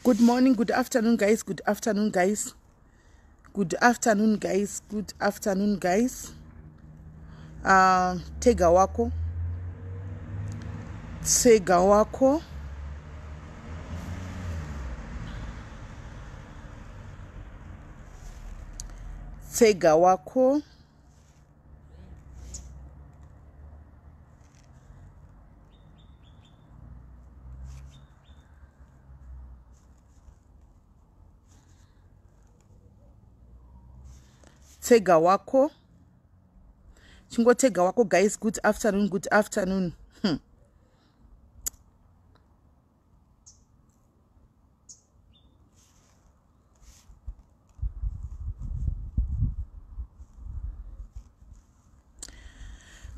Good morning, good afternoon, guys. Good afternoon, guys. Good afternoon, guys. Good afternoon, guys. Tega wako. Tega wako. Tega wako. Tega wako. Chingo tega wako, guys. Good afternoon, good afternoon.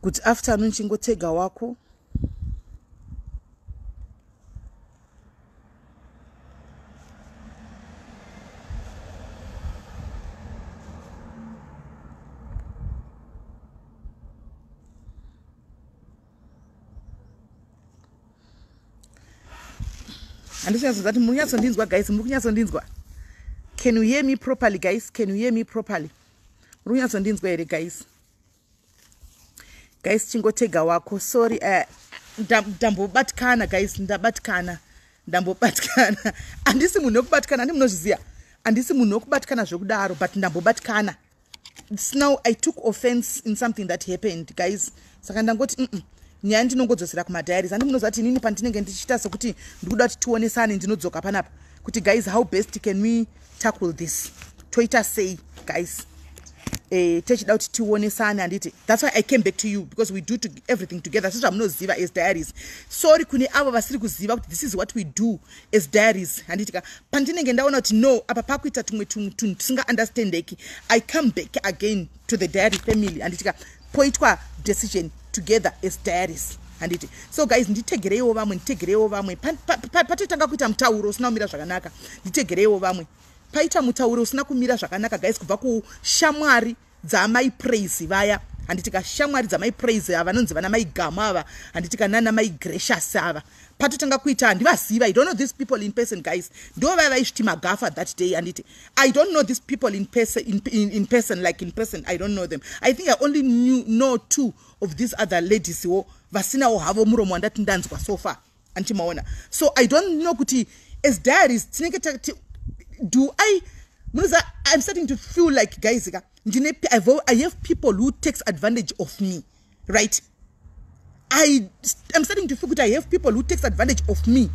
Good afternoon, chingo tega wako. Guys, can you hear me properly, guys? Can you hear me properly? Guys. Guys, chingo tega wako. Sorry, ndambobatkana, guys. Ndabatkana. Andisi munokubatkana, ndimnozizia. Andisi munokubatkana zvokudaro, but ndambobatkana. Now I took offense in something that happened, guys. Saka ndangoti nyaya ndinongodzosera kumadiaries. Andimunozati nini pandinenge ndichita sokuti ndikuda kuti tionesane ndinodzoka panapa. Kuti guys, how best can we tackle this? Toita say, guys. Techida kuti tionesane anditi. That's why I came back to you, because we do everything together. So zvamunoziva as diaries. Sorry kune avo vasiri kuziva kuti this is what we do as diaries. Anditika pandinenge ndaona kuti no, apa pakuita tumwe tunhu tisinga understandeki. I come back again to the diary family anditika poitwa decision together as diaries. Anditi. So guys, nditegerewo vamwe patotanga kuita mutauro usina kumira zvakanaka. Nditegerewo vamwe. Paita mutauro usina kumira zvakanaka, guys, kubva kushamwari dzamai praise vaya. Anditika shamwari dzamai praise ava vanonzi vana mai gama ava. Anditika nana mai gracious ava. Patotanga kuita ndivaziva. I don't know these people in person, guys. Ndo vaya vaishiti magafa that day anditi. I don't know these people in person in person, like in person. I don't know them. I think I only know two of these other ladies who vasina havo muromo andati ndanzwa so far. Antimaona. So I don't know kuti as diaries I'm starting to feel like, guys, I have people who takes advantage of me, right? I'm starting to feel that I have people who takes advantage of me.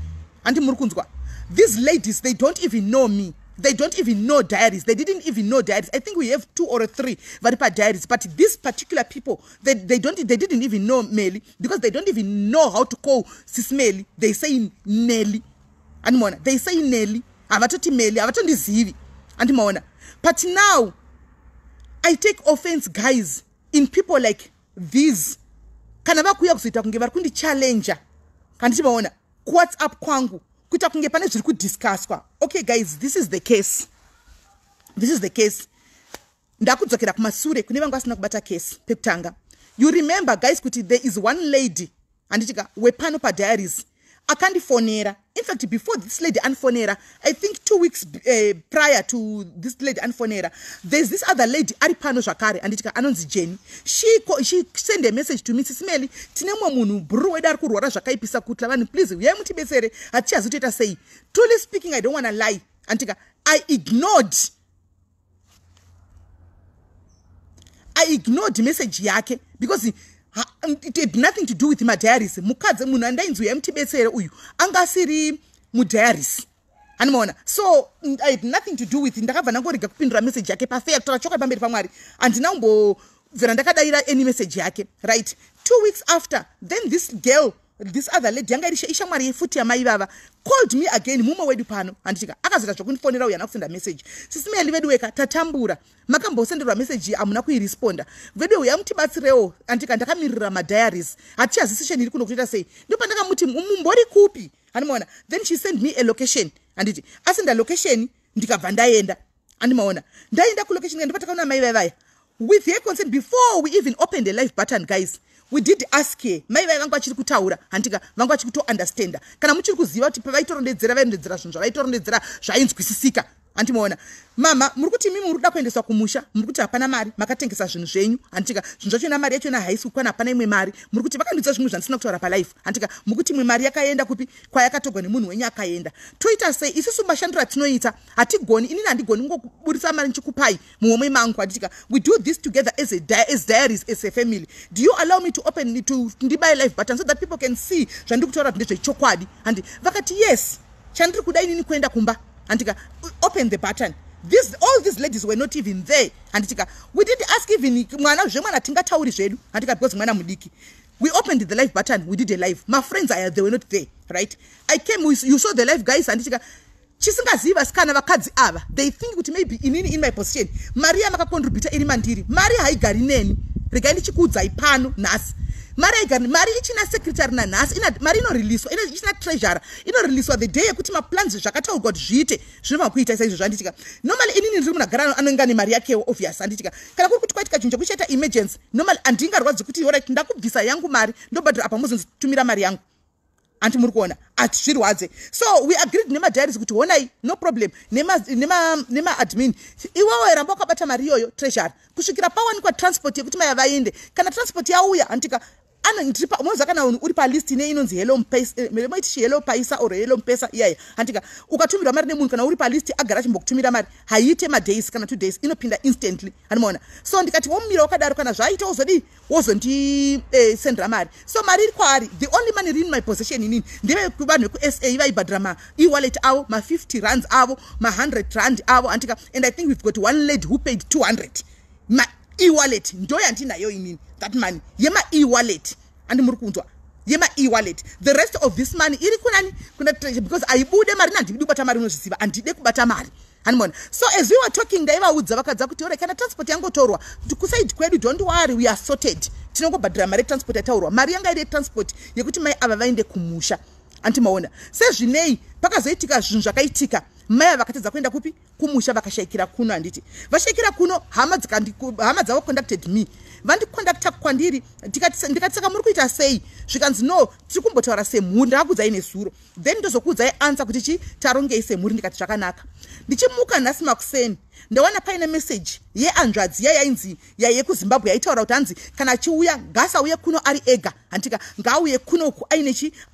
These ladies, they don't even know me. They don't even know diaries. They didn't even know diaries. I think we have 2 or 3 Varipa diaries. But these particular people, they didn't even know Meli, because they don't even know how to call Sis Meli. They say Nelly. And they say Nelly. Avatoti Meli. Avatondi Zivi. And but now, I take offense, guys, in people like these. Kanaba kuya kusita kungevar kundi challenger. Kantimaona. What's up kwangu? Kuita kunge pane zviri kudiscuss kwa. Okay, guys, this is the case. This is the case. Ndakudzokera kumasure kune vangu vasina kubata case pekutanga. You remember, guys, kuti there is one lady anditika wepano pa diaries akandifonera. In fact, before this lady anfonera, I think 2 weeks prior to this lady anfonera, there's this other lady aripano zvakare anditika anonzi Jenny. She sent a message to me, Sisimeli, tinemwa munhu bro weda ari kurwara zvakaipisa kutla vanhu, please uyai mutibesere hatichazotoita sei. Truly speaking, I don't want to lie. Antika I ignored the message yake because it had nothing to do with my diaries. Mukadze munhu andainzwi yamtibesere uyu angasiri mu diaries. Animaona. So I had nothing to do with ndakabva ndangorega kupindura message yake perfect tachoka pamberi pamwari andinambo vera ndakadaira any message yake, right? 2 weeks after, then this girl, this other lady yanga ishamwari yefuti ya maivava called me again muma wedu pano anditika akazita zvokunifonera uya nakusenda message. Sisimeli vedu weka tatambura makambosenderwa message amuna kuiresponda vedu uya mutibatsirewo andika ndakamirira ma diaries hatichazisisheni iri kuno kuita sei ndipo ndakamuti mumbori kupi animaona. Then she sent me a location anditi asenda location ndikabva ndaenda animaona ndaenda ku location ndipo takaona mai vaya with her consent before we even opened the live button, guys. we did ask her mai vai vanga vachiri kutaura handika vanga vachiri kutounderstanda kana muchiri kuziva kuti pavaitorondedzera vairondedzera zvinhu zvavaitorondedzera zvainzwisisika andimoona mama muri kuti mimi muri kuda kuendeswa kumusha muri kuti hapana mari makatengesa zvinhu zvenyu handika zvinhu zvachona mari yachona haisi kukwana hapana imwe mari muri kuti vakandudza zvimwe zvandisina kutaura palife handika muri kuti imwe mari yakaenda kupi kwayakatogwa nemunhu wenyu akaenda toita sei isusu mashandiro atinoita hatigoni inini handigoni kungoburisa mari ndichikupai muhomwe mangu handika we do this together as diaries as a family. Do you allow me to open to ndibai live button so that people can see zvandiri kutaura kuti ndezvechokwadi handi vakati yes chandiri kuda inini kuenda kumba handika open the button. All these ladies were not even there handika we did ask even mwana zvemwana tingatauri zvedu handika because mwana mudiki we opened the live button, we did a live. My friends they were not there, right? I came, you saw the live guys handika chisingaziva sikana vakadzi ava they think kuti maybe in my position Maria makakontribute iri mandiri Maria haigari neni regai ndichikuudzai pano nhasi Mari ichina secretary na nhasi mari inoreleaswa ichina treasurer inoreleaswa the day yekuti maplans zvakataurwa kuti zviite zvinova kuita saizvo zvanditika normally inini ndiri munagara anonga nemari yake obvious handitika kana kuri kuti kwaitika chinhu chekuchaita emergency normally andingarwadzi kuti alright ndakubvisa yangu mari ndobhadhira apa muzonditumira mari yangu anti muri kuona atizvirwadze so we agreed nemadiaries kuti honai no problem nema admin iwewe ramba wakabata mari iyoyo treasurer kusvikira pawanikwa transport yekuti maya vaende kana transport yauya antika unonzi kana uri palist ine inonzi hello paisa or hello mpesa iyaya handika ukatumirwa mari nemunhu kana uri palist agara achimbokutumira mari haiite madays kana 2 days inopinda instantly handimoona so ndikati womumira wakadaro kana zvaita wozondisendera mari so mari iri kwaari the only money iri in my possession inini ndeve vanhu veku-SA vaibhadhira ma-e-wallet avo ma-50 rands avo ma-100 rand avo handika and I think we've got one lady who paid 200 e-wallet ndo yandinayo inini that money yema e-wallet andi muri kunzwa yema e-wallet the rest of this money iri kunani because aibude mari nandidi kubata mari unozviziva andide kubata mari handimona so as we were talking ndaivaudza vakadza kuti ore kana transport yangotorwa kusaidi kwedu don't worry we are sorted tinongobhadhira mari transport yataurwa mari yanga iri transport yekuti mai ava vaende kumusha antimaona sezvinei pakazoitika zvinhu zvakaitika mai vakatedza kuenda kupi kumusha vakashayikira kuno handiti vashayikira kuno hama dzavo conducted me vandiconducta kwandiri ndikati saka muri kuita sei zvikanzi no tiri kumbotaura semhuri ndakakuudzai nesuro then ndozokuudzai ansa kuti chi tarongei semhuri ndikati zvakanaka ndichimuka nhasi makuseni ndawana paine message yeanzvadzi yainzi yekuzimbabwe yaitaura kuti hanzi kana achiuya ngaasauye kuno ari ega handika ngaauye kunoku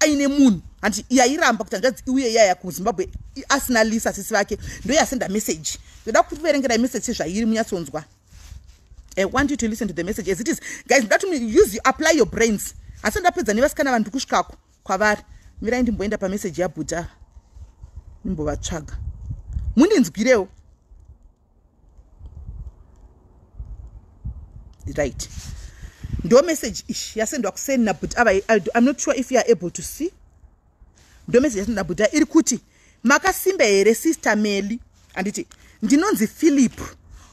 aine munhu hanti yairamba kuti hanzvadzi iuye yaya kuzimbabwe asina lisa sisi vake ndoyasenda message ndoda kuverengera message sezvairi munyatsonzwa. I want you to listen to the message as it is. Guys, that means apply your brains. Asanda pedza nevasikana vanhu kusvikako kwavari. Mirai ndimboenda pa message yabuda. Ndimbovatsvaga. Mundinzwirewo. Right. Ndo message ish yasendwa kuseni nabuda. I'm not sure if you are able to see. Ndo message yasendwa nabuda iri kuti makasimba here sister Meli anditi ndinonzi Philip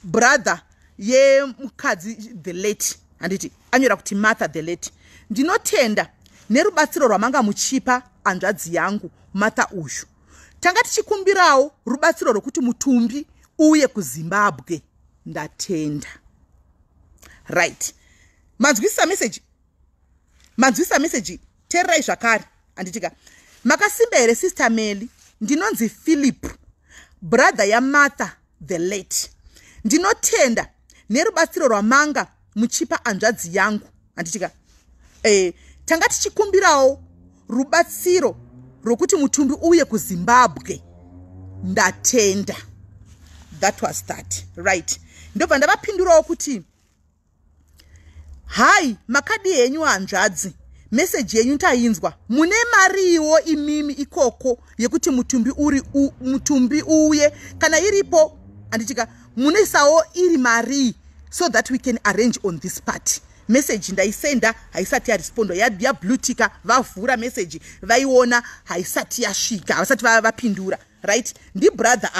brother ye mukadzi the late handiti anyora kuti Martha the late ndinotenda nerubatsiro rwamanga muchipa anzvadzi yangu Martha uyu tanga tichikumbirawo rubatsiro rwokuti mutumbi uye kuZimbabwe ndatenda. Right, manzwisa message tererai zvakare handitika makasimba here sister Meli ndinonzi Philip brother ya Martha the late ndinotenda nerubatsiro rwamanga muchipa anzvadzi yangu handitika tanga tichikumbirawo rubatsiro rwokuti mutumbi uye kuZimbabwe ndatenda. That was that, right? Ndobva ndavapindurawo kuti hai makadi yenyu hanzvadzi message yenyu tainzwa mune mariwo imimi ikoko yekuti mutumbi uye kana iripo handitika munesawo iri mari so that we can arrange on this part. Message ndaisenda haisati yarespondo yablutika vavhura message vaiona haisati yasvika havasati vapindura, right? Ndi brother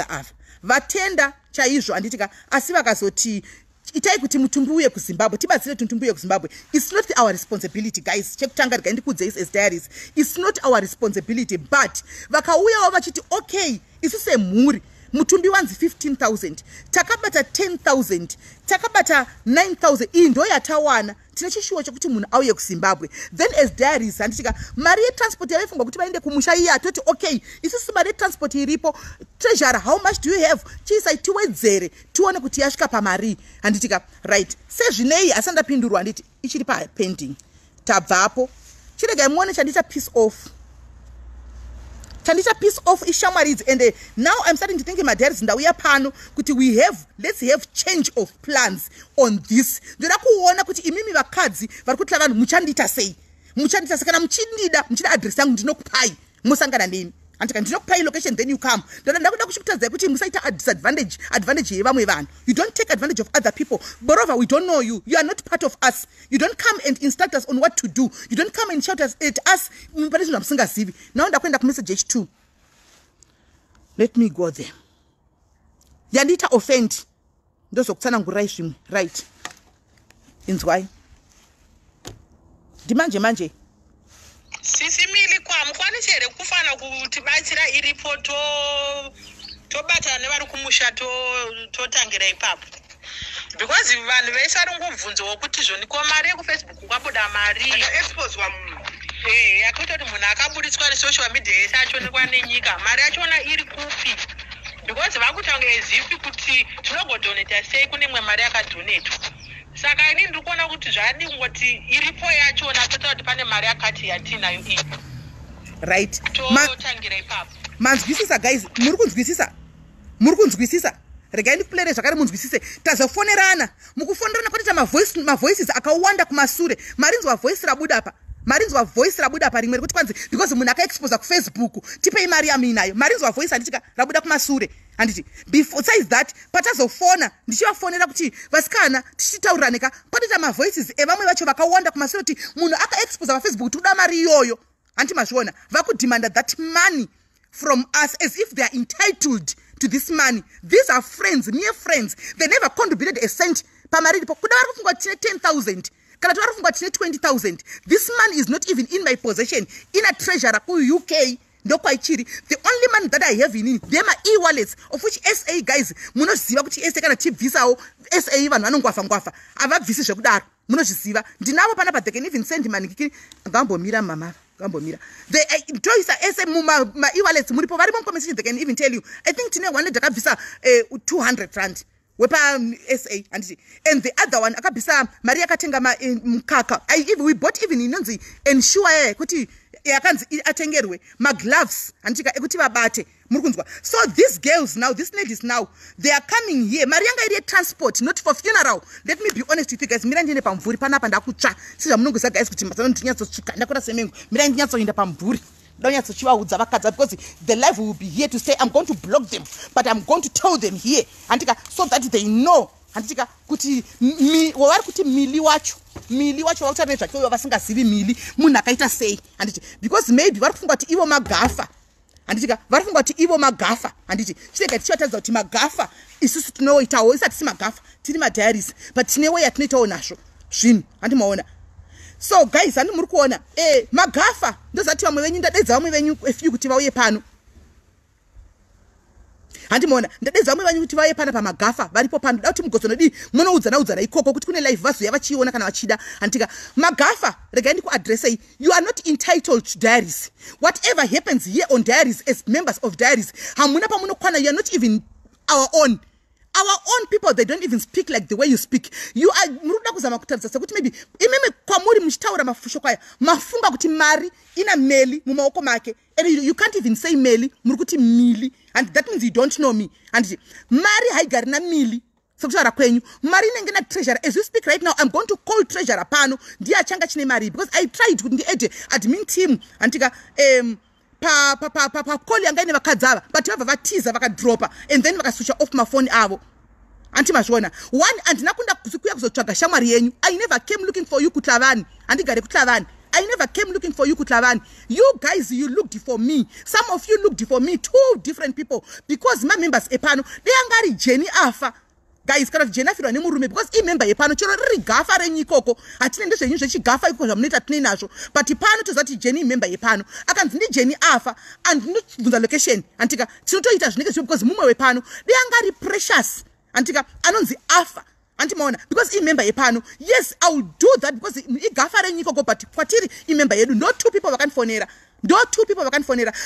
ava vatenda chaizvo handitika asi vakazoti itai kuti mutumbi uye kuZimbabwe tibatsire mutumbi uye kuZimbabwe. It's not our responsibility guys. Chekutanga ndikudze as diaries, it's not our responsibility, but vakauyawo vachiti okay isu semhuri mutumbi wanzi 15,000 takabata 10,000 takabata 9,000 iyi ndo yatawana tine chishuwo chokuti munhu auye kuZimbabwe. Then as diaries handitika mari yetransport yavaifungwa kuti vaende kumusha iya atoti okay isisi mari yetransport iripo treasurer how much do you have chiisai tiwedzere tione kuti yasvika pamari handitika right sezvinei asandapindurwa handiti ichiri pending tabvapo chiregai muone chandita piece off ishamwaridzi and now I'm starting to think madiaries ndauya pano kuti let's have change of plans on this. Ndoda kuona kuti imimi vakadzi vari kutila vanhu muchandita sei kana muchindida muchida address yangu ndinokupai musangana neni andika ndinokupai location then you come. Ndoda kuchikutadzai kuti musaita disadvantage yevamwe vanhu. You don't take advantage of other people. Moreover, we don't know you are not part of us. You don't come and instruct us on what to do. You don't come and shout at us now ndakwenda kumessage H2. Let me go there. Yandita offend ndozokutsanangurai zvimwe right inzwai ndimanje sisi mili kwamukwanisi here kufana kutibatsira iripo tobatana nevari kumusha totangira ipapo because vanhu vese vari ngobvunzo wokuti zvoniko mari yekufacebook kwabuda mari exposwa yakuita kuti munhu akaburitswa nesocial media yese achionekwa nenyika mari achona iri kupi because vakutanga ezipi kuti tinogodoneta sei kune imwe mari yakadonetwa. Saka ini ndiri kuona kuti zvadi ngoti iripo yachona totaura kuti pane mari yakati yatinayo iyi right totangira ipapo. Manzwisisa guys, muri kunzwisisa regai ndikupulere zvakare munzwisise. Tazofonerana mukufonerana kwatita mavoices akawanda kumasure. Marinzwa voice rabuda pa rimwe rekuti kwanzi because munhu akaexposa kuFacebook tipei mari yaminayo. Marinzwa voice handitika rabuda kumasure handiti besides that patazofona ndichivafonera kuti vasikana tichitaurirane ka patita mavoices evamwe vacho vakawanda kumasure kuti munhu akaexposa paFacebook tikuda mari iyoyo hanti mazviona vakudemanda that money from us as if they are entitled to this money. These are friends, near friends. They never contributed a cent pamari ripo kuda vari kufungwa tine 10,000 kana vari kufungwa tine 20,000. This money is not even in my possession. In a treasurer ku UK ndokwaichiri. The only money that I have in them are e-wallets of which SA guys munoziva kuti SA kana tibvisawo SA vanhu vanongwafa avabvisi zvekudaro munozviziva ndinavo pana pa they can even send money kiki ngambomira mama ngambomira they toisa SA ma e-wallets muripo vari mu conversation they can even tell you I think tine one ndakabvisa 200 rand wepa SA and the other one akabvisa mari yakatenga mukaka we bought even inonzi ensure kuti yakanzi atengerwe magloves antika ekuti vabate muri kunzwa. So these girls now, these ladies now, they are coming here mari yanga iri transport not for funeral. Let me be honest with you guys, mira ndine pamvuri panapa ndakutsva sizva munongoziva guys kuti mazano ndinyatsosvika ndakura semengo mira ndinyatsoenda pamvuri ndanyatsochivaudza vakadza because the life will be here to say I'm going to block them but I'm going to tell them here antika so that they know antika kuti wavari kuti mili wacho vautaure zvake vasingazivi mili munhu akaita sei handiti because maybe vari kufunga kuti ivo magafa handitika vari kufunga kuti ivo magafa handiti chirega tichivatadza kuti magafa isusu tinoitawo isati si magafa tiri madiaries but tinewo yatinoitawo nazvo zvinhu handimaona. So guys handi muri kuona magafa ndozati vamwe venyu ndadedza vamwe venyu few kuti vauye pano handimona ndadedza vamwe vanyu kuti vauye pana pamagafa varipo pano da kuti mugozonodi munoudzana ikoko kuti kune live vazoya vachiona kana vachida handika magafa regai ndikuadressei you are not entitled to diaries. Whatever happens here on diaries as members of diaries hamuna pamunokwana you are not even our own people. They don't even speak like the way you speak. You are muruda kuzama kutaridza sekuti maybe imeme kwamuri muchitaura mafusho kwaya mafunga kuti mari ina meli mumaoko make and you can't even say meli muri kuti mili and that means you don't know me and mari haigari na mili sekutaura kwenyu mari inenge na treasurer. As we speak right now I'm going to call treasurer pano ndiye achanga chine mari because I tried kuti ndiedhe admin team antika pa call yanga ine vakadzava but vabva vatiza vakadropa and then vakaswitcha off mafoni avo anti mazviona. One andina kunda kuya kuzotsvaga shamwari yenyu. I never came looking for you kutlavani handigari kutlavani. I never came looking for you kutlavani. You guys, you looked for me. Some of you looked for me. Two different people because my members epano they angari Jenny afa guys kana Jeni afirwa nemurume because imember yepano chero riri gafa renyikoko hatina ndezvenyu zvechigafa iko zvamunoita tine nazvo but pano tozati Jeni imember yepano akanzi ndi Jeni afa and ndinobvunza location antika tinotoita zvinenge zvino because mumwe wepano deyangari precious antika anonzi afa antimaona because imember yepano yes I will do that because igafa renyikoko but kwatiri imember yedu no two people vakanfonera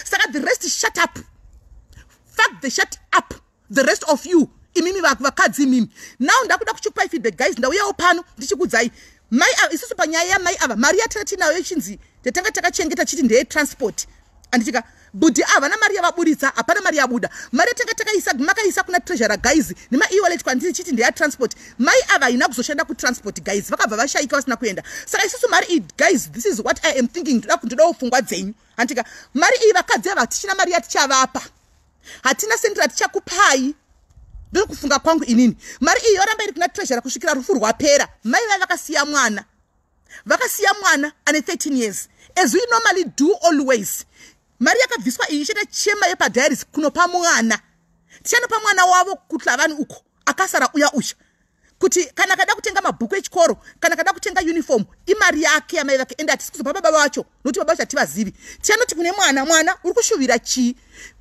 saka the rest shut up. Fuck the shut up. The rest of you. Imimi vakadzi mimi. Now ndakuda kuchupa feedback guys. Ndauya pano ndichikudzai. Mai isusu panyaya mai ava. Maria tati nayo ichinzi. Tetanga takachengeta chiti ndeye transport. Anditika budi ava na Maria vaburitsa apana Maria buda. Maria tanga isa makaisa kuna treasurer guys. Nima e-wallet kwandiri chiti ndeye transport. Mai ava ina kuzoshanda ku transport guys. Vakabva vashaika vasina kuenda. Saka isusu mari guys this is what I am thinking. Ndoda kufungwa dzenyu. Antika mari vakadzi ava tichina Maria tichavapa. Hatina sendra tichakupai ndo kufunga kwangu inini mari iyo yoramba iri kuna treasurer kusvikira rufu rwapera mai vakasiya mwana ane 13 years as we normally do always mari yakabviswa iyi chete chema yepa diaries kunopa mwana tichanopa mwana wavo kutlavani uko akasara uya usha kuti kana kada kutenga mabhuku echikoro kana kada kutenga uniform imari yake yamai vake enda tisikuzopa baba vacho nokuti baba vacho hativazivi tichanoti kune mwana uri kushuvira chii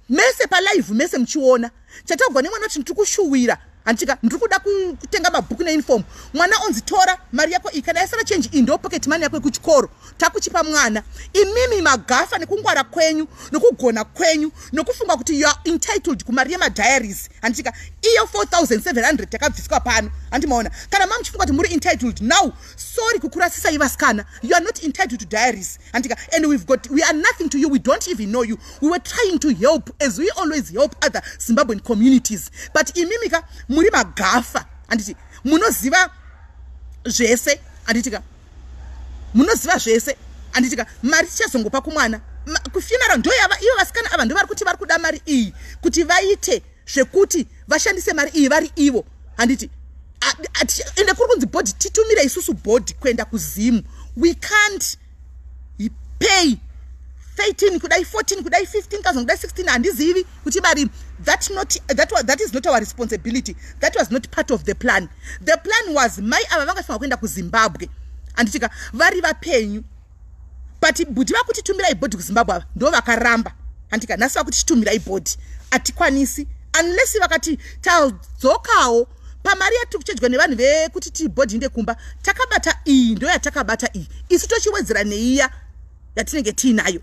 mese pa live mese mchiona chatogwa nemwana kuti ndikushuvira antika ndikuda kutenga mabhuku neuniform mwana onzitora mari yako ikana yasara change indo pocket money yako kuchikoro takuchipa mwana imimi magafa nekungwara kwenyu nokugona kwenyu nokufunga kuti you are entitled kumari yema diaries antika iyo 4700 takabviswa pano andimaona kana mama mchifunga kuti muri entitled now sorry kukurasisa ivaskana you are not entitled to diaries antika and we are nothing to you, we don't even know you, we were trying to help as we always help other Zimbabwean communities but imimika muri magafa anditi munoziva zvese anditika munoziva zvese anditika mari tichazongopa kumwana kufuneral ndo yava ivo vasikana ava ndo vari kuti vari kuda mari iyi kuti vaite zvekuti vashandise mari iyi vari ivo anditi ende kuri kunzi body titumire isusu body kuenda kuzimu we can't pay 13 kudai 14 kudai 15,000 kudai 16 handizivi kuti mari that is not our responsibility, that was not part of the plan. The plan was mai ava vangafunga kuenda kuZimbabwe anditika vari vapenyu but budi vakuti tumirai body kuZimbabwe ava ndo vakaramba andika nasi vakuti titumirai body atikwanisi unless vakati tadzokawo pamari yatikuchedwa nevanhu vekuti ti body inde kumba takabata iyi ndo yatakabata iyi isu tochiwedzera neiya yatinenge tiinayo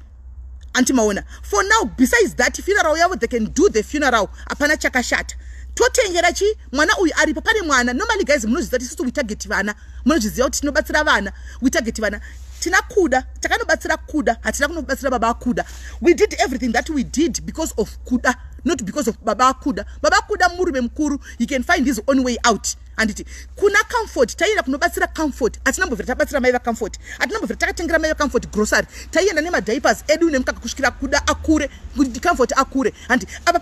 antimaona for now besides that funeral yavo they can do the funeral apana chakashata totengera chi mwana uyu aripo pane mwana normally guys munozviziva kuti we target vana munozviziva kuti tinobatsira vana we target vana tina kuda takanobatsira kuda hatina kunobatsira baba kuda we did everything that we did because of kuda not because of baba kuda murume mukuru he can find his own way out anditi kuna comfort taina kunobatsira comfort atinambovira tabatsira mai va comfort atinambovira takatengera mai va comfort grocery taienda nema diapers edu nemukaka kusvikira kuda akure kuti comfort akure andi apa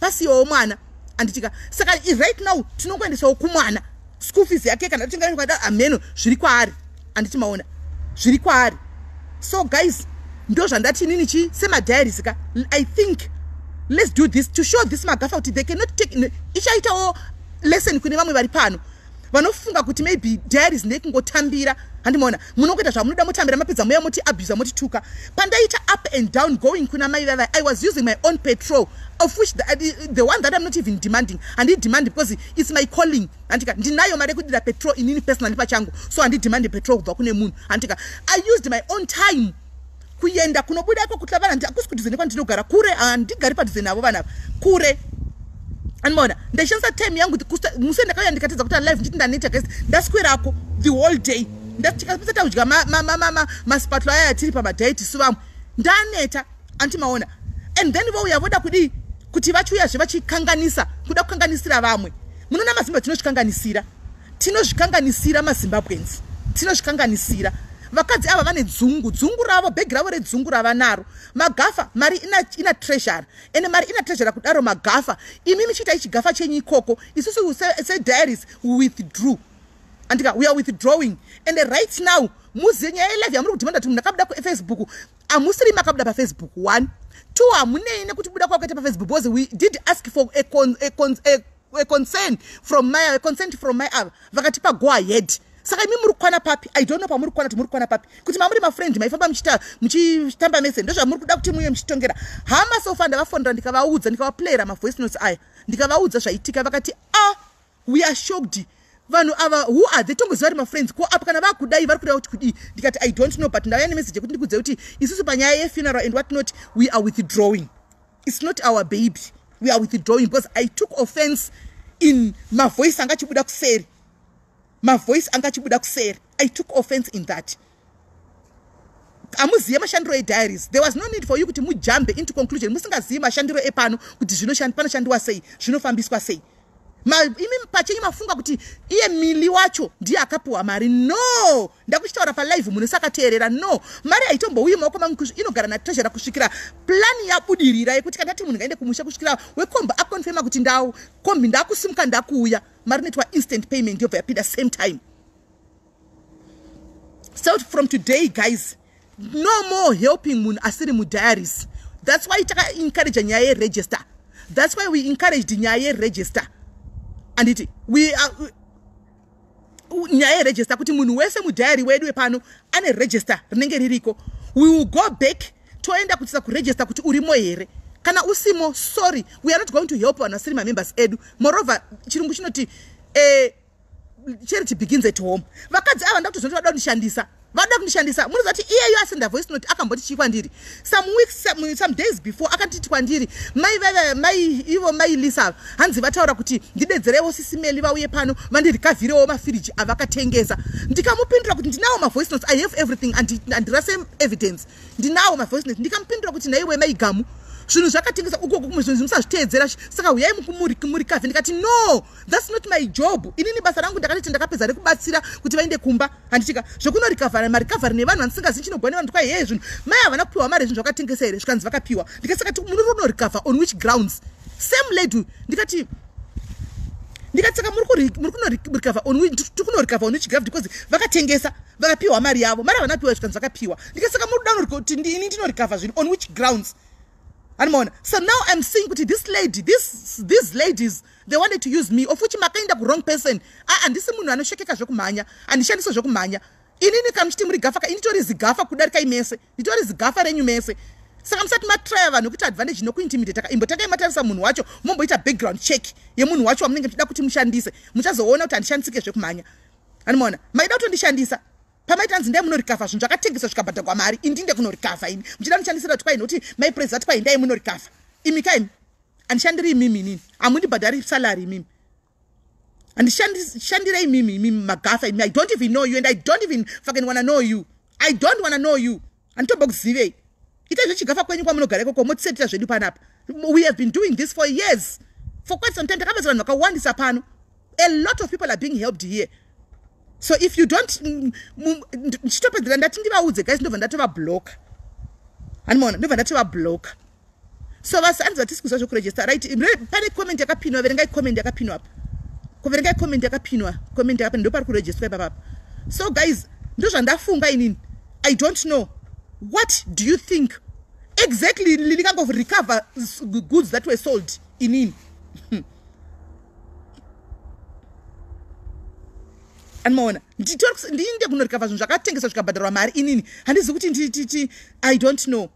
pasiyawo mwana anditika saka right now tinongoendesawo kumwana school fees yake kana tingaenda kwada ameno zviri kwaari anditi maona zviri kwaari so guys ndo zvandati nini chi sema diaries ka I think let's do this to show this magafa kuti they cannot take ichaitawo lesson kune vamwe vari pano vanofunga kuti maybe diaries ndekungotambira handimaona munongoita zvamunoda mutambira mapedza moya moti abuse moti tuka pandaita up and down going kuna mai vava I was using my own petrol of which the one that I'm not even demanding and it demand because it's my calling andika ndinayo mari kudira petrol inini personally pachangu so andi demand petrol kubva kune munhu andika I used my own time kuenda kunobuda ko kutlavana ndikusikudizeni kwandinogara kure andigari padhuze navo vana kure anmona ndashandisa time yangu musenda kaya ndikatedza kuti live nditi ndaneta guys ndaswirako the whole day ndatikapesata udya masipatlo aya tiri pamadiet suvamwe ndaneta antimaona and then vauya voda kudi kuti vachiuyazve vachikanganisa kuda kukanganisira vamwe munona mazimba tinozvikanganisira mazimbabwens tinozvikanganisira vakadzi ava vane dzungu ravo bhegi ravo redzungu rava naro magafa mari ina treasure ene mari ina treasure kudaro magafa imimi chiita ichigafa chenyu ikoko isusu diaries we withdrew andika we are withdrawing and right now muzive nyaya yelive yamuri kudhimanda kuti munhu akabuda kufacebook amusiri makabuda pafacebook 1 2 hamunei nekuti buda kwakaita pafacebook because we did ask for a a consent from my vakatipa go ahead. Saka imi muri kwana papi? I don't know pa muri kwana papi. Kuti mamuri ma friend maifamba mchitamba message ndozva muri kuda kuti muye mchitongera. Hama so far ndavafondera ndikavaudza ndikavaplayera ma voice notes aya. Ndikavaudza zvaitika vakati we are shocked. Vanhu ava who are they? Tongoziva my friends ko apa kana vakudai vari kuda kuti kudi. Ndikati I don't know but ndauya nemessage yekuti ndikudze kuti isusu panyaya yefuneral and what not we are withdrawing. It's not our baby. We are withdrawing because I took offense in my voice angachibuda kuseri. My voice angachibuda kuseri. I took offense in that. Amuziye mashandiro e-diaries. There was no need for you kuti mujambe into conclusion. Musingaziye mashandiro epano kuti panoshandiwa sei, zvinofambiswa sei. Imi mpachenyi mafunga kuti iye mili wacho ndiye akapuwa mari. No! Ndakuchitaura pa live munhu sakateerera. No! Mari aitombouyi maoko mangu inogara na treasure kusvikira plan yabudirira yekuti kana ti munhu ngaende kumusha kusvikira wekomba akonfirma kuti ndau kombi ndakusimuka ndakuuya. Mari netwa instant payment yobva yapinda same time. So from today guys, no more helping munhu asiri mu diaries. That's why taka encourage nyaya register. That's why we encouraged nyaya register. And we are nyaya register kuti munhu wese mu diary wedu epano ane register rinenge ririko. We will go back toenda kutisa ku register kuti urimo here. Kana usimo, sorry, we are not going to help vanhu asiri ma members edu. Moreover, chirungu chinoti charity begins at home. Vakadzi ava ndakuti zvinoda kunishandisa. Vada kunishandisa. Munhu zati iye asenda voice note akamboti chikwandiri. Some days before akatiti kwandiri mai Lisa hanzi vataura kuti ndidedzerewo sisimeli vauye pano vandirikavirewo mafiriji avakatengesa. Ndikamupindura kuti ndinawo ma voice notes, I have everything and the same evidence. Ndinawo ma voice notes. Ndikamupindura kuti naiwe maigamu zvinhu zvakatengesa uko kumwe zvinhu musazviteedzera saka uyai muri kavhe. Ndikati no, that's not my job. Inini basa rangu ndakati ndakapedza rekubatsira kuti vaende kumba. Handitika zvokunorikavhara marikavhari nevanhu vandisingazivi chinogona vanhu kwa yeye zvinhu mai havana kupiwa mari zvinhu zvakatengesa here zvikanzi vakapiwa. Ndikasaka kuti muri kunorikavha on which grounds? Same lady ndikati saka muri kunorikavha on which tikunorikavha on which ground because vakatengesa vakapiwa mari yavo. Mari havana piwa zvikanzi vakapiwa. Ndikasaka muri kuda kuti ini ndinorikavha zvinhu on which grounds? So now I'm saying kuti this lady, these ladies, they wanted to use me, of which makaenda ku wrong person. Andisi munhu anoshekeka zvokumhanya, andishandisa zvokumhanya. Inini kamuchiti muri gafa, initori zigafa kudarika imese, nditori zigafa renyu mese. Saka musati matraya vanhu kuti advantage nokuintimidate imbotakai matarisa munhu wacho, momboita background check yemunhu wacho wamunenge muchida kuti mushandise. Muchazoona kuti handishandisike zvokumhanya. Anomaona, maida kutondishandisa. Pamaitanzi ndai munorikavha zvinhu zvakatengeswa zvikabhadharwa mari indinde kunorikavha ini muchida muchandisira kuti noti my president pai ndai munorikavha imi kai andishandiri imimi nini amundibhadhari salary imimi andishandira imimi magafa imi. I don't even know you and I don't even fucking wanna know you. I don't wanna know you. Anditombokuzive itai zvechigafa kwenyu kwamunogareko ko motisetira zvedu panapa. We have been doing this for years, for quite some time. Takapedza vanhu vakawandisa pano. A lot of people are being helped here. So if you don't chitopedzera ndati ndivaudze guys ndobva ndatova block. Animona ndobva ndatova block. So vasanzi vatisi kuzva zvokuregister right. Pane comment yakapinwa, verengai comment yakapinwa apa. Kuverengai comment yakapinwa, comment yakapinwa ndo pari kuregister ipapa. So guys, ndozvandafunga inini. I don't know. What do you think? Exactly likango recover goods that were sold inini. Anmaona ndinde kunorikavha zvinhu zvakatengeswa zvikabhadharwa mari inini handizi kuti I don't know.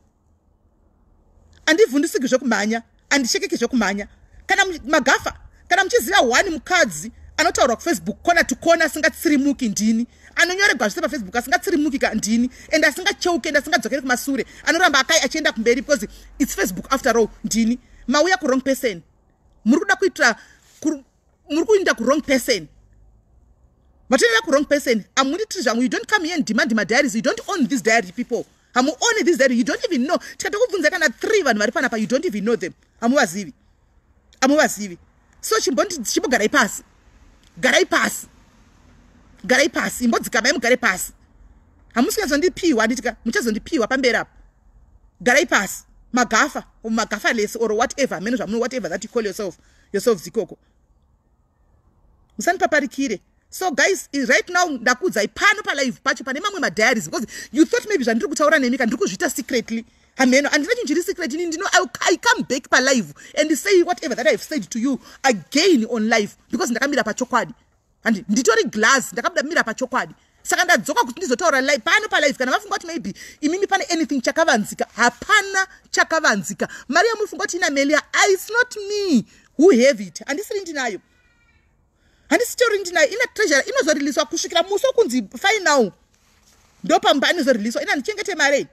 Andivhundisiki zvokumhanya, andishekeki zvokumhanya. Kana magafa, kana muchiziva one mukadzi anotaura kufacebook kona to kona asingatsirimuki ndini, anonyoregwa zvese pafacebook asingatsirimuki ndini, and asingacheuki and asingadzokeri kumasure, anoramba akai achienda kumberi because it's Facebook after all ndini. Mauya ku wrong person. Muri kuda kuita muri kuinda ku wrong person. But you're the wrong person. I'm going to tell you, you don't come here and demand my diaries. You don't own this diary, people. I'm own this diary. You don't even know. You don't even know them. I'm wazivi. So chibo garai pass. Imbodzi kama garai pass. Hamusika zondi piwa nditika. Muchazondi piwa pambera. Garai pass. Magafa less or whatever. Whatever that you call yourself zikoko. Musani paparikire. So guys, right now ndakudza ipano pa live pacho pane mamwe ma diaries because you thought maybe zvandiri kutaura nemi ndiri kuzvita secretly. Amen. And let you secret, you know, I come back per live and say whatever that I've said to you again on live because ndakamira pachokwadi. And nditori glass, ndakamira pachokwadi. Saka ndadzoka kuti ndizotaura live pano pa live kana mafunga kuti maybe imimi pane anything chakavanzika. Hapana chakavanzika. Maria mufunga kuti ina Melia, it's not me who have it. And this ndinayo. And this story ndinayo ina treasure inozoreliswa kusvikira muso kunzi fine now. Ndopa mbani zoreliswa ina ndichengete mare.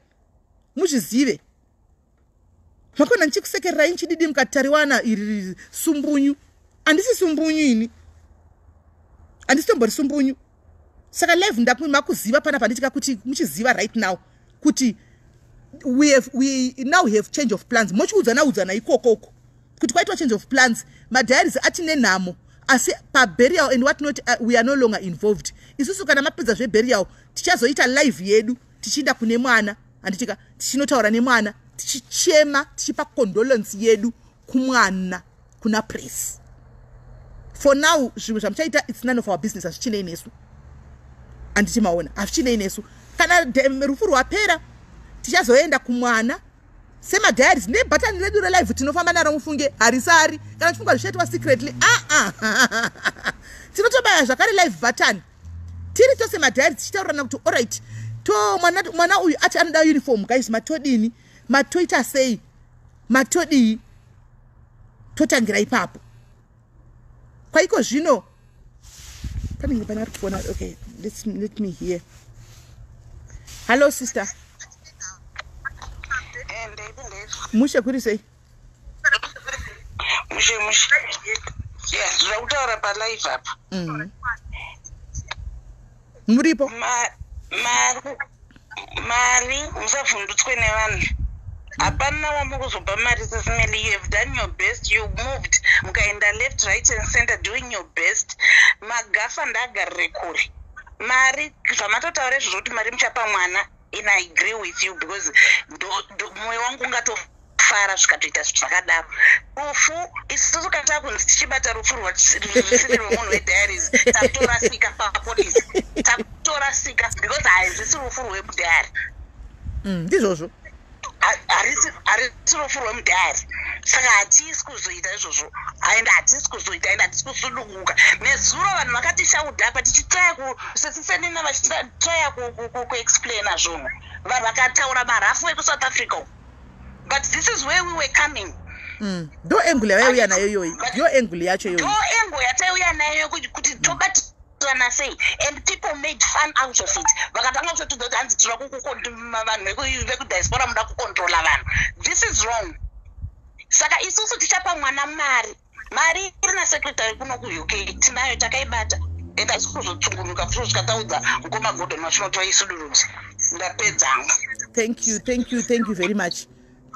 Muzvizive makona ndichikusekera inchididi mukatariwana iri sumbunyu andisi sumbunyu ini andisitombori sumbunyu saka live ndakuziva pana panditika kuti muchiziva right now kuti we now have change of plans mochiudzana ikokoko kuti kwaitwa change of plans madiaries atine nhamo asi paburial and what not we are no longer involved isusu kana mapedza zveburial tichazoita live yedu tichienda kune mwana anditika tichinotaura nemwana tichichema tichipa condolence yedu kumwana kuna press for now zvinhu zvamuchaita it's none of our business azvichinei nesu andichimaona azvichinei nesu kana rufu rwapera tichazoenda kumwana semadiaries nebhatani redu relive tinofamba naro mufunge harisari kana chifunga zvichaitwa secretly tinotobaya zvakare live button tiri tose madiaries tichitaurana kuti alright to mwana uyu ati anoda uniform guys matodini matoita sei matodi totangira ipapo kwaiko zvino panenge pana ari kufona okay let me hear hello sister mushe kuri sei mushe yes zvautaura palive apa muripo mari musavhundutswe nevanhu hapana wamukuzopa mari sesimeli. You have done your best, you moved mukaenda left right and center doing your best. Magafa ndagarire kure mari zvamatotaura izvozvo kuti mari muchapa mwana and I agree with you because mwoyo wangu ungatofara zvikatoita zvithu zvakadaro. Rufu isusu kana takunzi tichibata rufu rwasiri rwemunhu wediaries takutorasika papolisi takutorasika because haizvisi rufu rwemudhari ndizvozvo harisi rufu rwemudhari saka hatisi kuzoita izvozvo and hatisi kuzoita and hatisi kusununguka. Nezuro vanhu vakatishaudhapa tichitaya sesisenina vachitaya kuexplaina zvonhu vanhu vakataura marafu ekusouth africa but this is where we were coming. Do angle yauya nayo yoyi yo angle yacho yoyi do angle yatauya nayo kuti tobatana sei and people made fun out of it vakatanga kutoti hanzi tira kukontrol vanhu vekudiaspora muda kukontrola vanhu. This is wrong. Saka isusu tichapa mwana mari iri nasekretary kuno kuuk tinayo takaibata and haisi kuzotsungunuka futi tikataudza ngoma godon vachinotora isudurudzi ndapedzanga. Thank you very much.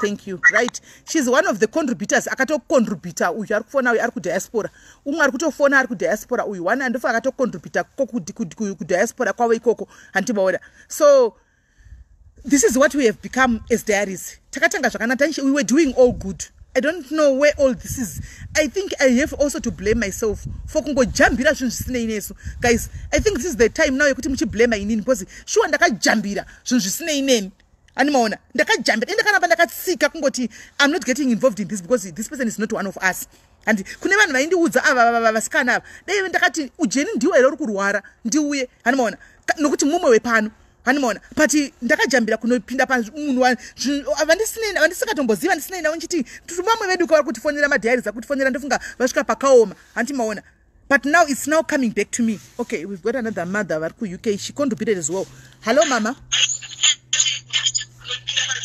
Thank you. Right. She's one of the contributors. Akato contributor uyu ari kufona uyu ari ku diaspora. Umwe ari kutofona ari ku diaspora uyu one and akato contributor ku diaspora kwawo ikoko antibaoda. So this is what we have become as diaries. Takatanga zvakanaka we were doing all good. I don't know where all this is. I think I have also to blame myself for kungojambira zvinhu zvisinei nesu. Guys, I think this is the time now yekuti muchiblame inini because sure ndakajambira zvinhu zvisinei neni. Animaona ndakajambira ende kana ndakatsika kungoti I'm not getting involved in this because this person is not one of us. And kune vanhu vaindiudza ava vasikana ava dai ndakati ujeni ndiwe uri kurwara ndiuye animaona nokuti mumwe wepano animaona but ndakajambira kunopinda pamunhu avandisikatomboziva ndisinei nawo nchiti tumamwe vedu kwavari kutifonera madiaries akutifonera ndofunga vasvika pakaoma antimaona. But now it's now coming back to me. Okay, we've got another mother vari ku-UK. She contributed as well. Hello mama.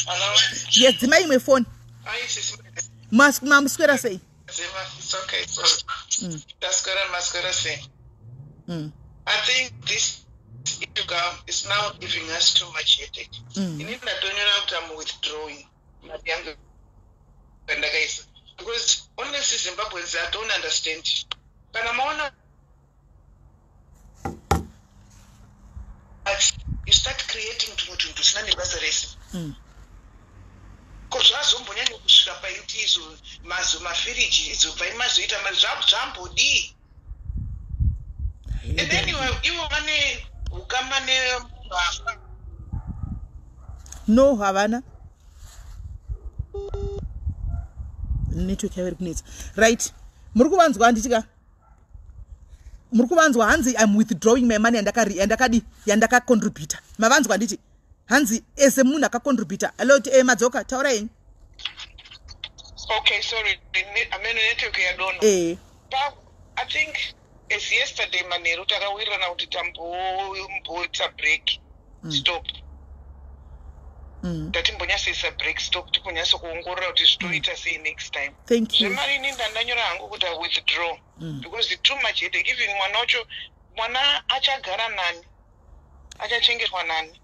Hello. Yes, dzimai imwe phone. Maswera sei? It's okay. That's good. Maswera sei. I think this is now giving us too much headache. You need to do I'm withdrawing. Because honestly, Zimbabweans, I don't understand. But you start creating to Lazarus. Because Zombonia kusvika paiti izo mafiriji izo vaimazoita zvambodi. And then you vane ukama ne no havana network yavari kunetsa. Right? Muri kuvanzwa handichika? Muri kuvanzwa hanzi I'm withdrawing my money yandaka contributor. Mavanzwa handichi? Hanzi ese munhu akacontributor. Hello Madzoka taura yenyu. Okay, sorry. I'm in network I don't know. But I think as yesterday Manero takawirana kuti tamboita break. Stop. Tatimbonyasisa break stop tiponyasa kuongorora kuti zvitoita sei next time. Thank you. Zvemari ini ndanyora hangu kuti I withdraw because it's too much headache. Even mwana achagara nani, achachengetwa nani.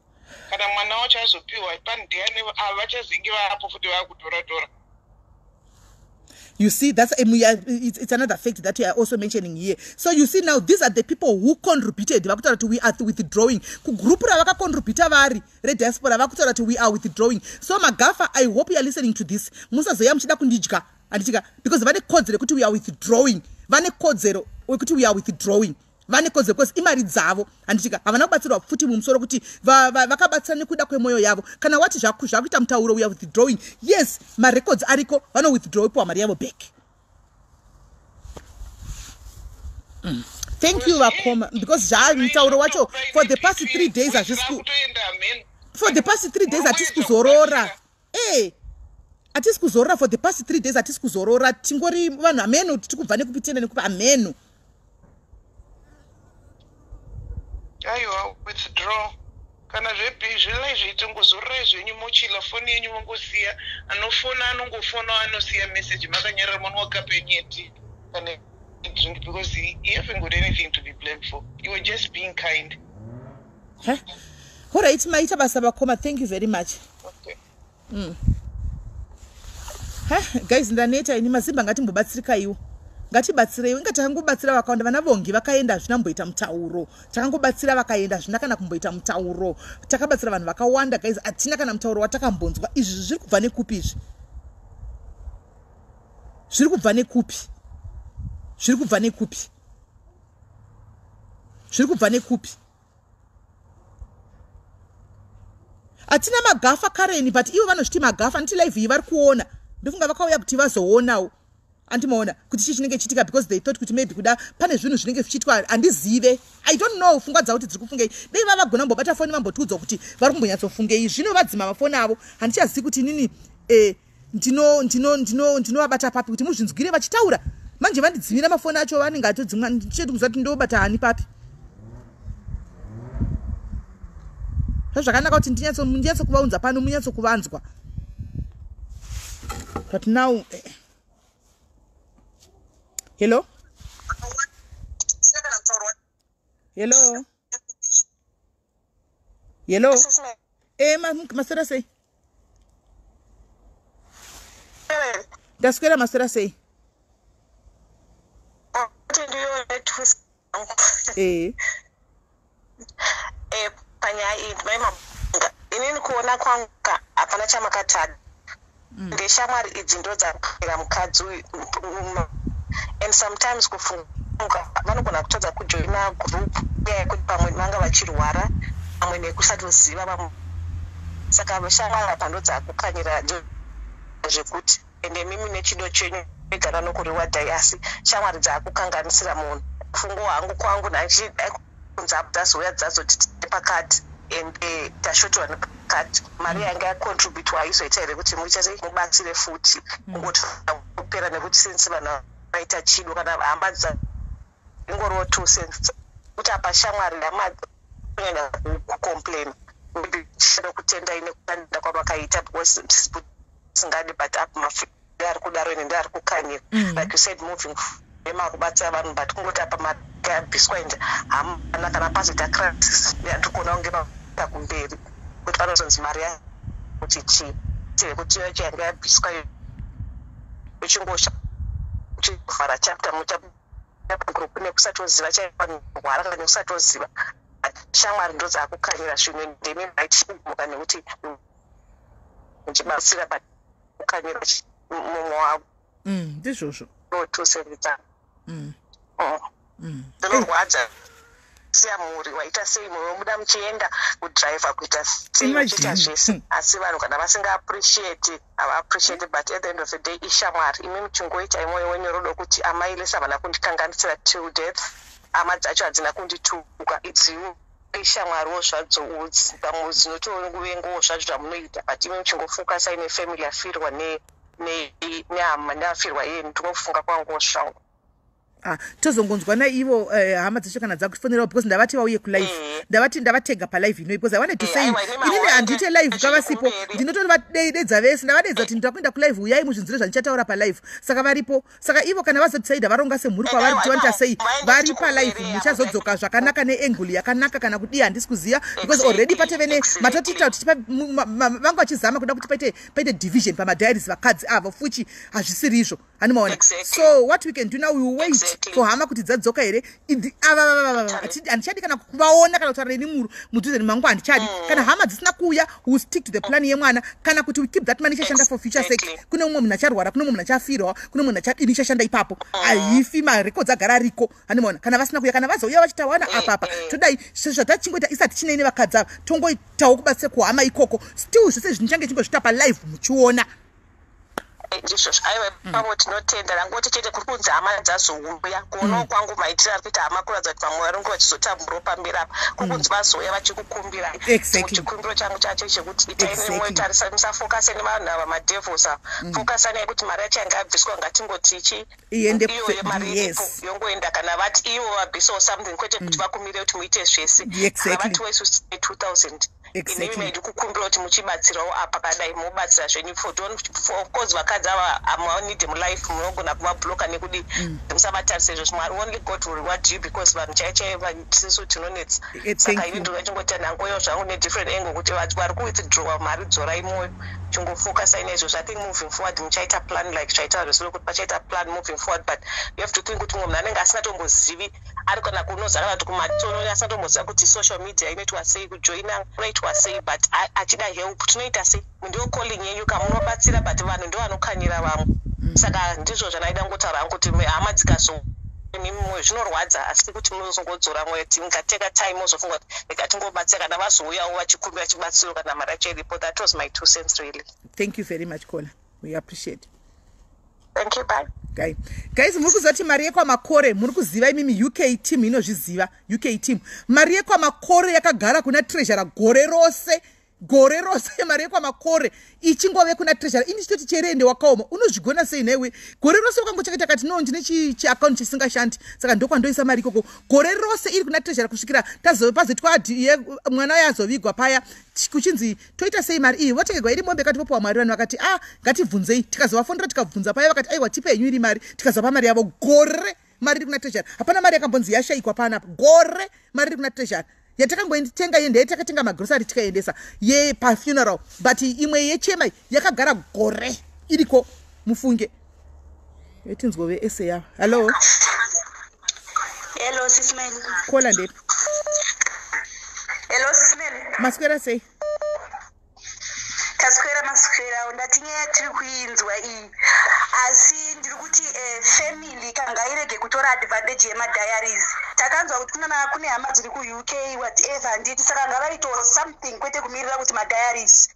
Kana mwana wacho azopiwa pandiani avachazingi vapo futi vakutora. You see, it's another fact that you are also mentioning here. So you see now, these are the people who contributed. We are withdrawing. Group contributor vari diaspora we are withdrawing. So Magafa, I hope you are listening to this. Musa zoyam chida kundijika because vane kodzero kuti we are withdrawing. Vane kodzero kuti we are withdrawing. Vane kodzero because imari dzavo andika havana kubatsirwa futi mumusoro kuti vakabatsira nekuda kwemoyo yavo kana wati zvakuita mutauro we are withdrawing. Yes, my records ariko vano withdraw ipo mari yavo back. Thank you Vakoma because mutauro wacho for the past 3 days for the past 3 days atisi kuzorora. Atisi kuzorora for the past 3 days atisi kuzorora tingori vanhu ameno tikubva nekupitenda nekupa ameno. Aiwa withdraw kana zvila zvitongozorora zvenyu mochila foni yenyu mongosiya anofona anongofona anosiya message makanyarara mwana wakapenyeti kana drink because he haven't got anything to be blamed for. You were just being kind. Alright, maita basa Vakoma, thank you very much. Okay. Guys ndaneta ini mazimba ngatimbobatsirika iwo. Ngatibatsireiwo ingati tangobatsira vakawanda vana vongi vakaenda zvinamboita mutauro takangobatsira vakaenda zvina kana kumboita mutauro takabatsira vanhu vakawanda guys atina kana mutauro watakambonzwa izvi zviri kubva nekupi izvi zviri kubva nekupi atina magafa Karen but ivo vanozviti magafa nditi live iyi vari kuona ndofunga vakauya kuti vazoonawo antimaona kuti chii chinenge chitika because they thought kuti maybe kuda pane zvinhu zvinenge zvichitwa andizive. I don't know pfungwa dzavo kuti dziri kufungei dei vavagona kumbobata foni vambotudzwa kuti vari kumbonyatsofungei zvino vadzima mafoni avo handichazivi kuti nini ndinovabata papi kuti muzvinzwire vachitaura manje vandidzimira mafoni acho vanenge atodzimwa ndicheti kuziva kuti ndobata hani papi. Zvakanaka kuti ndinyatsokuvaunza pano munyatsokuvanzwa but now Hello? Masera sei? Daskwera masera sei? Panyai inini kuona kwanga hapana chamakatadza ndeshamwari idzi ndo dzakira mukadzi and sometimes kufunga vanogona kutadza kujoina group yekuti pamwe vanga vachirwara pamwe nekusatoziva vamwe saka vashamwari apa ndo dzakukanyira zvekuti ende mimi nechido chenyu egara nokuriwadhai asi shamwari dzakukanganisira munhu fungo hwangu kwangu kunza dzazouya dzazoti pakati ende tashotiwa nepakati mari yanga yacontributwa aizoita here kuti mubatsire futi kungotopera nekuti since vanhu vaita chido kana hamba ingoriwo 2 cents kuti apa shamwari yamanyanya kucomplain maybe chido kutenda ine kutanda kwavakaita because singadi but up mafiri ari kudaro ine ndi ari kukanyira like you said moving emakubatsira vanhu but kungoti apa makabhiswa ende hamana kana pazoita crisis yandikona kunge vakumberi kuti vanozonzi mari yakuti chii kuti yacho yanga yabhiswa uchingosha uchivhara chapter muchapagroup nekusatoziva chaipanhwara kana nekusatoziva shamwari ndo dzakukanyira zvimwe ndemi maitimuka nekuti muchibatsira but kukanyira mumwe wavo ndizvozvo ndotusevita ndinorwadza siya muri waita sei mumwe muda muchienda kudhiraivha kuita sei muchiita zvese asi vanhu kana vasinga appreciate I appreciate it, but at the end of the day, ishamwari. Imi mchungoita imoyo wenye rodo kuti amaile sabana kundi kanganisira till death. Amadzacho adzina kundituka. It's you. Ishamwari wosvadzo udzi. Pamuzi noto nguvengo wosvadzo zvamunoita. But imi mchungofocus ine family afirwa nehama neafirwa yenu. Tinofunga kwangu wosvangu. Tozongonzwana ivo hama dzeshe kana dzakufonera because ndavati vauye kulive ndavatega palive ino because I wanted to say inini handite live kavasipo ndinotovadedza vese ndavadedza kuti nditakuenda kulive uyai muzvinziro zvandichataura palive saka varipo saka ivo kana vazotisaida varonga semhuri kwavari kuti vanita sei vari palive muchazodzoka zvakanaka neangle yakanaka kana kudii handisi kuziva because already pateve matotita kuti vanga vachizama kuda kuti paite division pamadairies vakadzi ava fuchi hazvisiri izvo hanimaona so what we can do now we will wait for hama kuti dzadzoka here handichadi kana kuvaona kana kutaura neni mudhuze nemangu handichadi kana hama dzisina kuuya we will stick to the plan yemwana kana kuti we keep that money ichashanda for future sake kune mumwe munhu acharwara kune mumwe munhu achafirwa kune munhu achadini ichashanda ipapo haifi marecords agara ariko hanimaona kana vasina kuuya kana vazouya vachitawana apapa todai zvatachingoita isati chineine vakadza tongoitawo kubatsira kuhama ikoko still zvese zvinichange chingozvita palive muchiona ndizvo aiwe pavo tinotenda rangoti chete kuri kunzi hama dzazouya kuonawo kwangu maitiro ari kuita hama kuratidza kuti vamwe varinge vachizotamburawo pamberi apa kuri kunzi vazouya vachikukumbirai chikumbiro changu chacho chekuti itainimoyo tarisa musafokase nevanhu ava madhevhosa fokasanai kuti mari yacho yanga yabviswa ngatingoti ichi iyo yemari iripo yongoenda kana vati ivo vabvisawo something kwete kuti vakumire kuti muite zvese kana vatiwo isusu 2000 inimi maidi kukumbira kuti muchibatsirawo apa kadai mubatsira zvenyu of course vakadzi ava amunide mulife munogona kuvabloka nekudi musavatarise izvo zvimwari only God will reward you because vanhu chaichaiva tisisu tinonetsa saka ini ndingachingoti nangoyo zvangu nedifferent angle kuti vari kuwithdrawa mari dzorai moyo chingofocusai naizvozvo I think moving forward muchaita plan like chaita zvesolo kuti pachaita plan moving forward but you have to think kuti mumwe munhu anenge asina tombozivi ari kana kunoza kana kuti kumatono asina tomboziva kuti social media inoitwa sei kujoina kunoitwa sei but achida help tinoita sei mundiwo calling yenyu kamunobatsira but vanhu ndo vanokanyira vamwe saka ndizvo zvanaida ngotaura hangu kuti hama dzikazo mimoyo zvinorwadza asi kuti munozongodzora mwoyo tingateka time ozofunga kuti rekatingobatsira kana vazouyawo vachikumbira chibatsiro kana mari yacho iripo. That was my 2 cents really. Thank you very much Kola, we appreciate. Thank you, bye. Guys, muri kuzoti mari yekwamakore muri kuziva imimi UK team inozviziva UK team mari yekwamakore yakagara kuna treasurer gore rose mari yekwamakore ichingove kuna treasurer ini chitoti cherende wakaoma unozvigona sei newe gore rose wakangocheketa kati no ndine chiaccount chisingashandi saka ndokwandoisa mari ikoko gore rose iri kuna treasurer kusvikira pazotwa mwana yazovigwa paya kuchinzi toita sei mari iyi watengerwa iri mombe kati popuwa mari vanhu vakati ngativhunzei tikazovafondera tikabvunza paya vakati aiwa tipe henyu iri mari tikazova mari yavo gore mari iri kuna treasurer hapana mari yakambonzi yashayikwa panapa gore mari iri kuna treasurer yatakangoitenga yende yatakatenga magrosari tikaendesa ye pafuneral but imwe yechema yakagara gore iriko mufunge yetinzwove ese ya hello sismeli kola ndepi hello sismeli maswera sei taswera ndatinye tiri kuinzwa iyi asi ndiri kuti family kanga irege kutora advantage yemadiaries takanzwa kuti kune hama dziri ku-UK whatever handiti saka ngavaitawo something kwete kumirira kuti madiaries.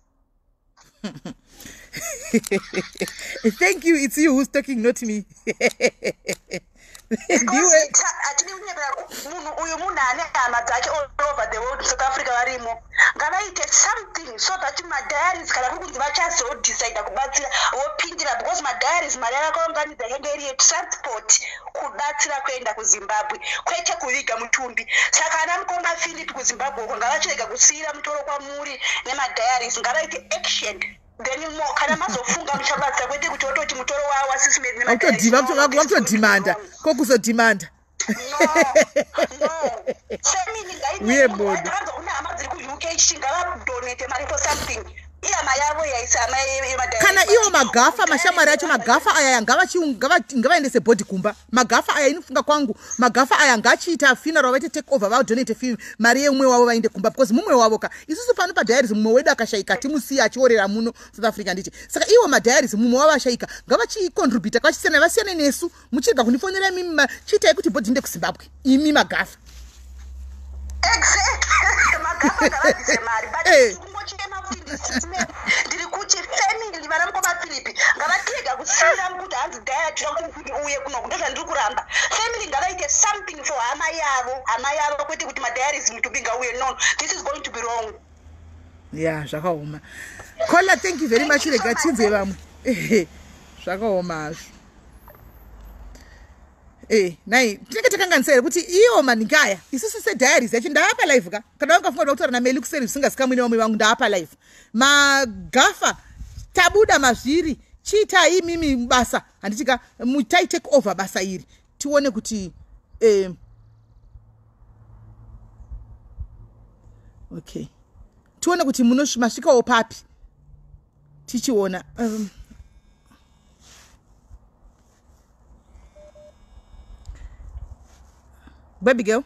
Thank you, it's you who's talking, not me. atine kunyepera munhu uyu munhu ane hama dzake all over the world South Africa varimo ngavaite something so that madiaries kana kuri kunzi vachazodecida kubatsira vopindira because madiaries mari yavakaunganidza yenge iri yetransport kubatsira kuenda kuZimbabwe kwete kuviga mutumbi saka ana mukomba Philip kuZimbabwe uko ngavachirega kusiyira mutoro kwamuri nemadiaries ngavaite action then kana mazofunga muchabatsira kwete kuti ototi mutoro wawa sismedi nemadiaries kokuzodimanda uye bodo kuna hama dziri ku-UK chingavadonate mari for something iyama yavo yaisama kana iwo magafa mashamwari acho magafa aya ngavaendese bhodhi kumba magafa aya inofunga kwangu magafa aya ngachiita funeral vaite take over vadonate mari yeumwe wavo vaende kumba because mumwe wavo ka isusu pano padiaries mumwe wedu akashayika timusiya achiorera muno South Africa nditi saka iwo madiaries mumwe wavo ashayika ngavachicontributa kavachisiyana vasiyane nesu muchirega kundifonera imimi chiitai kuti bhodhi inde kuZimbabwe imi magafa exactly magafa ngavabvise mari but kungochema ndiri kuti kuti family vana mukoma Philipi ngavatega kusira kuti hanzi daya tira kuti uye kuno ndozvandiri kuramba. Family ngavaite something for hama yavo kwete kuti madiaries mutubinga uye. No, this is going to be wrong. Yeah, zvakaoma. Kola, thank you very much. Rega chinze vamwe. Zvakaoma. Nai, tinenge takanganisira kuti iyo maningaya isusu sediaries yacho ndaapa live ka kana wakafunga kutaura nameli kuservice singazikamwini vamwe vangu ndaapa live magafa tabuda mazviri chiitai mimi basa handitika mutai take over basa iri tione kuti okay tione kuti masvikawo papi tichiona baby girl.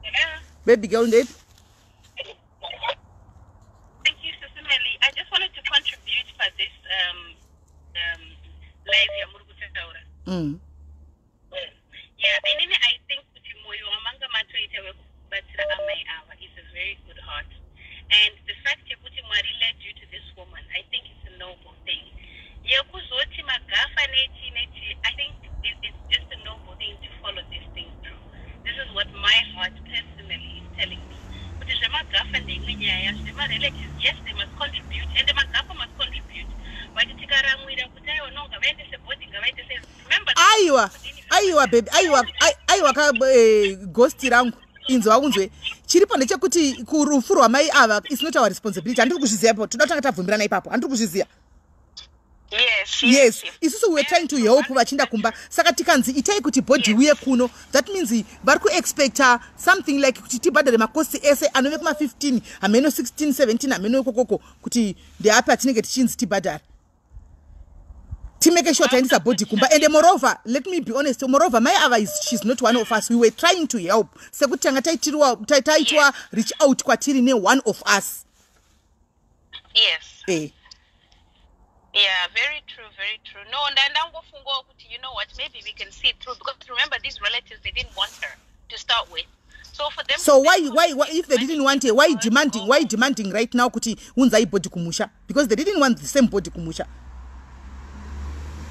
Yeah. Baby girl, indeed. Thank you, Sister Melly. I just wanted to contribute for this live ya Murugutaura. Yeah, I think Moyo Amanga Matoita Batira Amai Awa is a very good heart. And the fact that Mari led you to this woman, I think it's a noble thing. Yakuzoti Magafa Neti, I think it's just a noble thing to follow this thing through. This is what my heart personally is telling me. But the Magafa and the relatives, yes, they must contribute, and the Magafa must contribute. Aiwa baby, aiwa ka ghost rangu inzwa unzwe chiripo ndechekuti kurufu rwamai ava is not our responsibility. Handiri kuzviziva ipapo, toda kutanga tabvumirana ipapo. Handiri kuzviziva. Yes. Isusu we are trying to help vachinda kumba. Saka tikanzi itai kuti body uye kuno. That means vari ku expect something like kuti tibhadhare makosti ese anove kuma 15, ameno 16, 17, ameno kokoko kuti ndeapi atinenge tichinzi tibhadhare. To make sure that a body kumba. And moreover, let me be honest, moreover, my ava she's not one of us. We were trying to help. Sekutanga taitwa reach out kwatiri ne one of us. Yes. Yeah, very true. No, and you know what, maybe we can see it through, because remember these relatives, they didn't want her to start with. So for them, so why if they didn't want her, why demanding right now kuti unzai body kumusha? Because they didn't want the same body kumusha.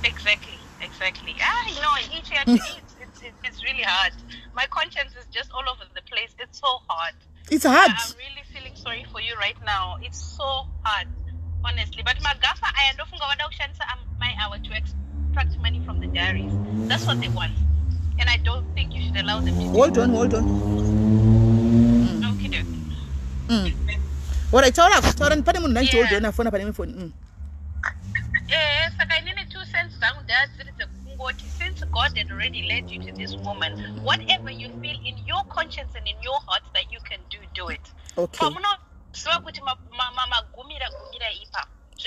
Exactly. It's really hard. My conscience is just all over the place. It's so hard. It's hard. I'm really feeling sorry for you right now. It's so hard, honestly. But Magafa, I don't think my hour to extract money from the diaries. That's what they want, and I don't think you should allow them to. Hold on. Okay. What I told her, put him on the phone. Yes, I needed 2 cents down there. Since God had already led you to this woman, whatever you feel in your conscience and in your heart that you can do it. Okay.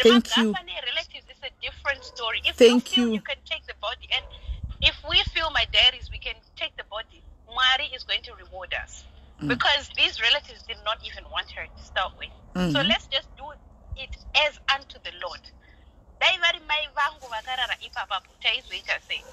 Thank you. Relatives is a different story. If you feel you can take the body, and if we feel my diaries, we can take the body, Mari is going to reward us. Because these relatives did not even want her to start with. So let's just do it as unto the Lord.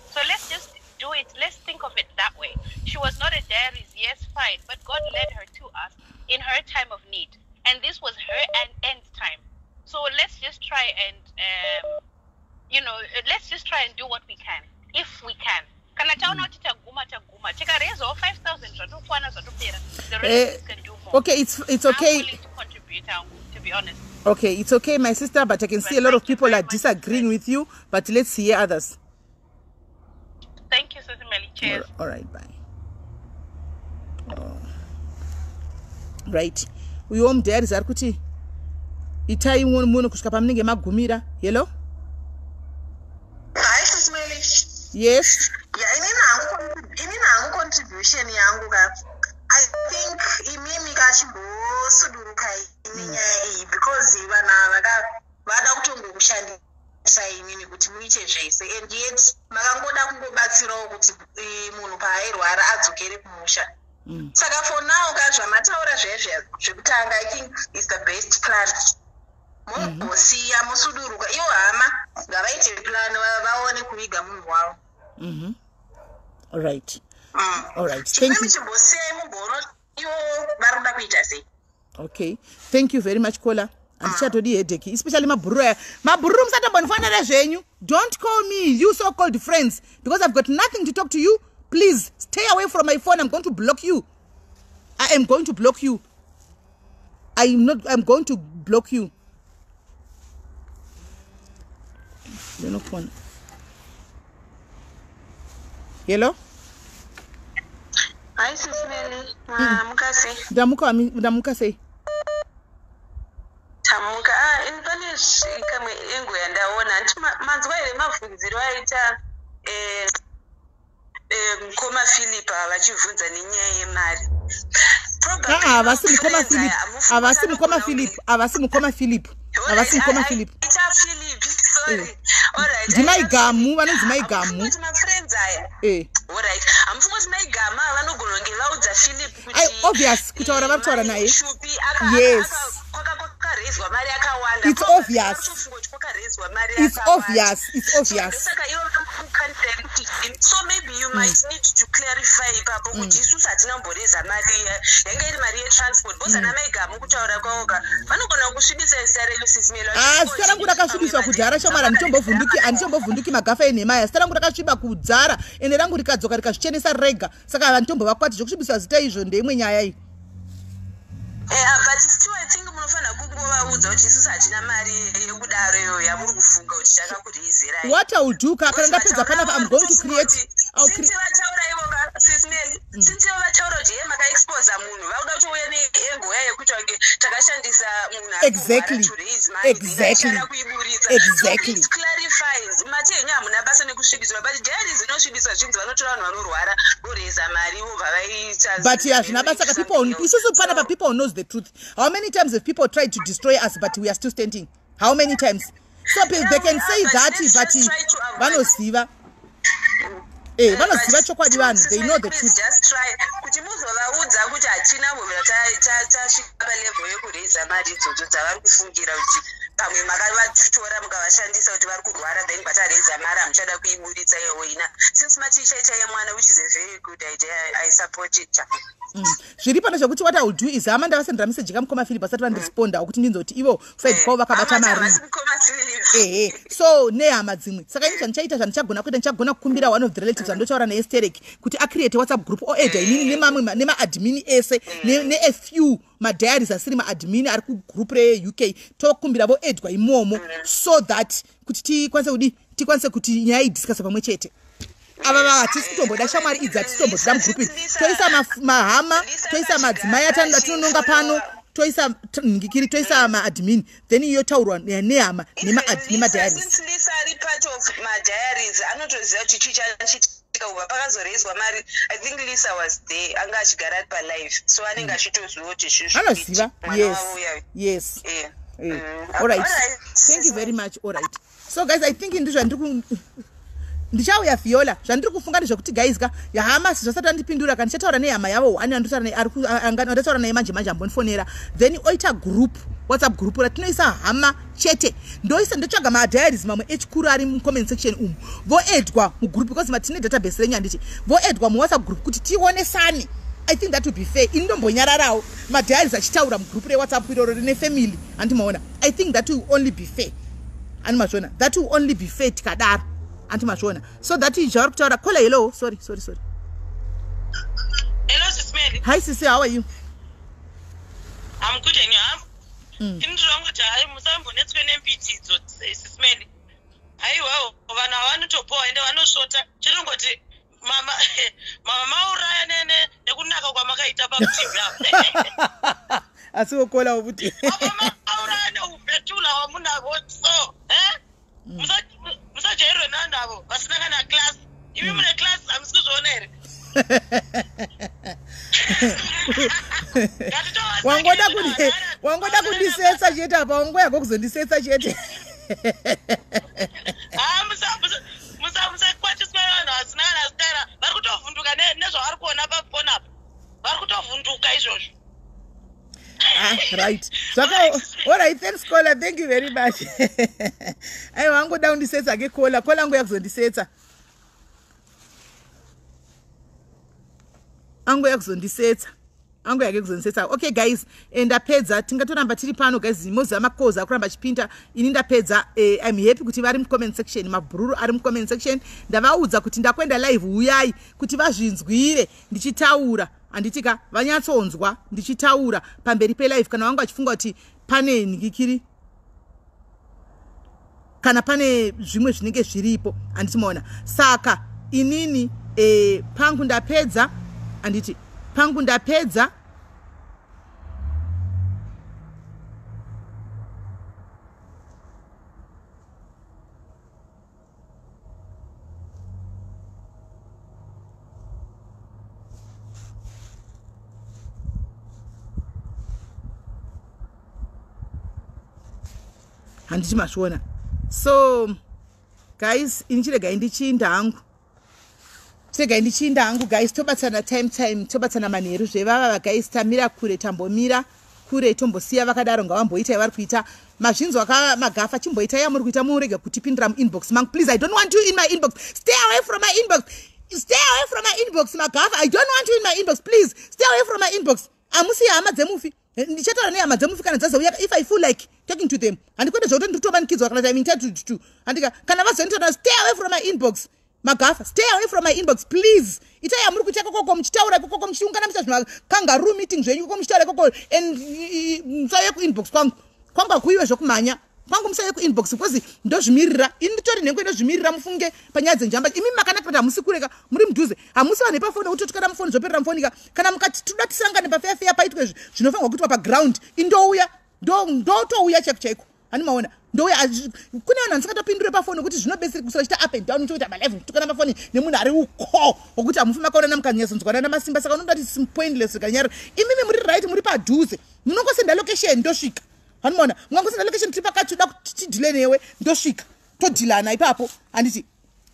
So let's just do it. Let's think of it that way. She was not a diaries, yes, fine, but God led her to us in her time of need, and this was her end time. So let's just try and let's just try and do what we can, if we can. The rest can do more. Okay, it's okay. I'm willing to contribute, to be honest. Okay, it's okay, my sister, but I can see a lot of people are disagreeing with you, but let's hear others. Thank you, Sister Melly. Cheers. All right, bye. Right. We home there is Arkuti. Itai mono kushika mninge magumira. Hello? Hi, Sister Melly. Yes. Yeah, ini contribution yangu ga. I think imimi kachimbo sudurukai because vada kutongo kushandisa imini kuti muite zvese, and yet makangoda kungobatsirawo kuti munhu paairwara adzokere kumusha. Saka for now zvamataura zvekutanga, I think is the best plan. Mungosiya musuduruka, iwo hama ngavaite plan vaone kuviga munhu wavo. All right. Thank you. Okay. Thank you very much, Kola. handichatodi headache, especially mabhururu musatambonifanira zvenyu. Don't call me you so-called friends because I've got nothing to talk to you. Please stay away from my phone. I'm going to block you. I am going to block you. I'm going to block you. Hello? Hi, Sismeli. Mukase. Ndamuka say. Tamuka. In Spanish, kama yengu yandaona. Manzwa ile mafunziro aita Mkoma Philip avachivunza nenyaya yemari. Avasi Mkoma Philip. Sorry. Alright. Ndimaigamu, vanonzi maigamu. Kuti my friends aya. Alright. Amfungoti maigama vanogolongela udza Philip kuti obvious kutaura varitaura naye. Yes. It's obvious. So maybe you might need to clarify papo kuti isusu hatinamboreza mari yanga iri mari yetransport bosa namaigamu kutaura kwaoga vanogona kusvibisa zita renyu Sismeli. Zita rangu rakasvibiswa kudhara shamwari, handichombovhunduki magafa enhemaya. Zita rangu rakasviba kudzara ene rangu rikadzoka rikazvichenesa rega, saka handitombovakwati zvokusvibisa zita izvo ndeimwe nyaya iyi. But still I think munofana kungovaudza kuti isusu hatina mari yekudaro iyo yamuri kufunga kuti chakakurizira. What I will do kana ndapedza panapa, I'm going to create since vataura ivoka Sismeli, since vataura kuti makaexpose munhu vakuda kuti uye nengoya yekuti wange takashandisa munhu exactly. It clarifies mati yenyu hamuna basa nekusvibiswa, but diary dzinosvibiswa zvinzi vanotora vanhu vanorwara voreza mari vobva vaita. But yeah, zvinabasa people isusu panapa people knows the truth. How many times have people tried to destroy us but we are still standing? How many times? So they can say that but vanoziva. Vanoziva chokwadi vanhu, they know the truth. Just try kuti muzovaudza kuti hatina tasvika palevel yekureza mari idzodzo dzavari kufungira kuti pamwe makavatora mukavashandisa kuti vari kurwara then batareza mari hamuchada kuiburitsa yehoina. Since matichaita yemwana, which is a very good idea, I support it. Zviri pano zvokuti what I will do is hama ndavasendera message kaMukoma Philip asati vandiresponda kuti ndinzoti ivo side kwavo vakabata mari. So nehama dzimwe saka ini zvandichaita zvandichagona kuita ndichagona kukumbira one of the relatives andotaura naEsterek kuti acreate WhatsApp group oedha inini nemaadmin ese ne few madiaries asiri maadmin ari kugroup reUK tokumbira voedhwa imomo so that kuti tikwanise kuti nyaya idiscuss pamwe chete. Ava hatisi kutomboda shamwari idzi hatisitomboda mugrupi toisa mahama toisa madzimai atinononga pano toisa ngikiri toisa maadmin then yotaurwa nehama nemadiaries. Since Lisa ari part of madiaries anotoziva kuti chichachitika ubva pakazorezwa mari. I think Lisa was there anga achigara palive so anenge achitoziva kuti anoziva. Yes. All right. Thank you very much. All right. So guys, I think ndizvo ndichauya Viola zvandiri kufunga ndezvekuti guys yahama zvasati andipindura kana ndichataura nehama yavo andataura naye manje ambonifonera then oita group WhatsApp group ratinoisa hama chete ndotsvaga madiaries mamwe echikuru ari mucomment section umu voedhwa mugroup because matine database renyu handiti voedhwa muWhatsApp group kuti tionesane. I think that would be fair. Indombonyararawo madiaries achitaura mugroup reWhatsApp iroro rine family andimaona. I think that will only be fair. Animazvona that will only be fair tikadaro. Antimashona. So that is your picture. Call hello. Sorry. Hello, Sismeli. Hi, Sisi. How are you? I'm good, and you? In wrong with I musambonetswe nempiti dzo Sismeli. Aiwa vana vanotopo ende vanosvota. Chirongoti mama mauraya nekunaka kwamakaita pamutimbi apo. Asikokola ubuti. Mama mauraya neubetula wamunavo so. Musajairwe nandavo vasinanga na class. Imi mune class amusikuzviona here. Wangoda kundisetsa chete apa wangoya kuzondisetsa chete. Musakwatiswa vanhu vasinanga na stara vari kutovhunduka nezvavari kuona pafoni apa. Vari kutovhunduka izvozvo. Right. So, all right, thanks caller. Thank you very much. I want to go down the sets again. Caller ngoya kuzondisetsa. Angoya kuzondisetsa. angu yake kuzonsetsa. Okay guys, ndapedza tingatoramba tiri pano guys, moza makoza kuramba chipinda ini ndapedza. I'm happy kuti vari mu comment section, mabhururu ari mu comment section, ndavaudza kuti ndakwenda live, uyai kuti vazvinzwire ndichitaura, anditika vanyatsonzwa ndichitaura pamberi pe live, kana wangu achifunga kuti pane nikikiri kana pane zvimwe zvinenge zviripo anditimaona. Saka inini pangu ndapedza, anditi pangu ndapedza. Handiti mashona. So guys, inchirega indichinda hangu. Chirega indichinda hangu guys, tobatsana time tobatsana manheru zvevava guys, tamira kure tambomira kure tombosiya vakadaro ngavamboita vari kuita. Mazvinzo magafa chimboita yamuri kuita murege kutipindira mu inbox mangu. Please, I don't want you in my inbox. Stay away from my inbox. Stay away from my inbox magafa. I don't want you in my inbox. Please, stay away from my inbox. Amusi hama dzemufi. Ndichataura nehama dzemufi kana dzazouya if I feel like talking to them. Andikwenda zvokuti ndikutomanikidzwa kana I'm entitled to. Andika kana vazonitaura stay away from my inbox. Magafa, stay away from my inbox, please. Itai yamuri kuita kokoko muchitaura kokoko muchiungana mucha kangaroo meeting zvenyu kokoko muchitaura kokoko and musauye ku inbox kwangu. Kwangu akuiwe zvokumhanya. Kwangu musauye ku inbox because ndozvimirira. Ini nditori nhengo inozvimirira mufunge panyaya dzenjamba. Imi makanaka kuti hamusi kureka muri mudhuze. Hamusi vanhu pafoni kuti kana mufoni zoperera mufonika. Kana mukati toda tisangane pafeya paitwe zvinofanirwa kuitwa paground. Indouya ndotouya chaiko. Hani maona ndouya kune vanhu vasikatopindure pafoni kuti zvinobetsera kusora chita up and down uchiita malive kutukana pafoni nemunhu ari uko wokuti hamufi makaona mukanyatsodzwana namasimba. Saka unoda kuti pointless kanyari. Imimi muri right, muri padhuze, munongosenda location ndosvika. Hani maona mungangosenda location tiri pakati toda kuti tidhile newe ndosvika todhilana ipapo. Handiti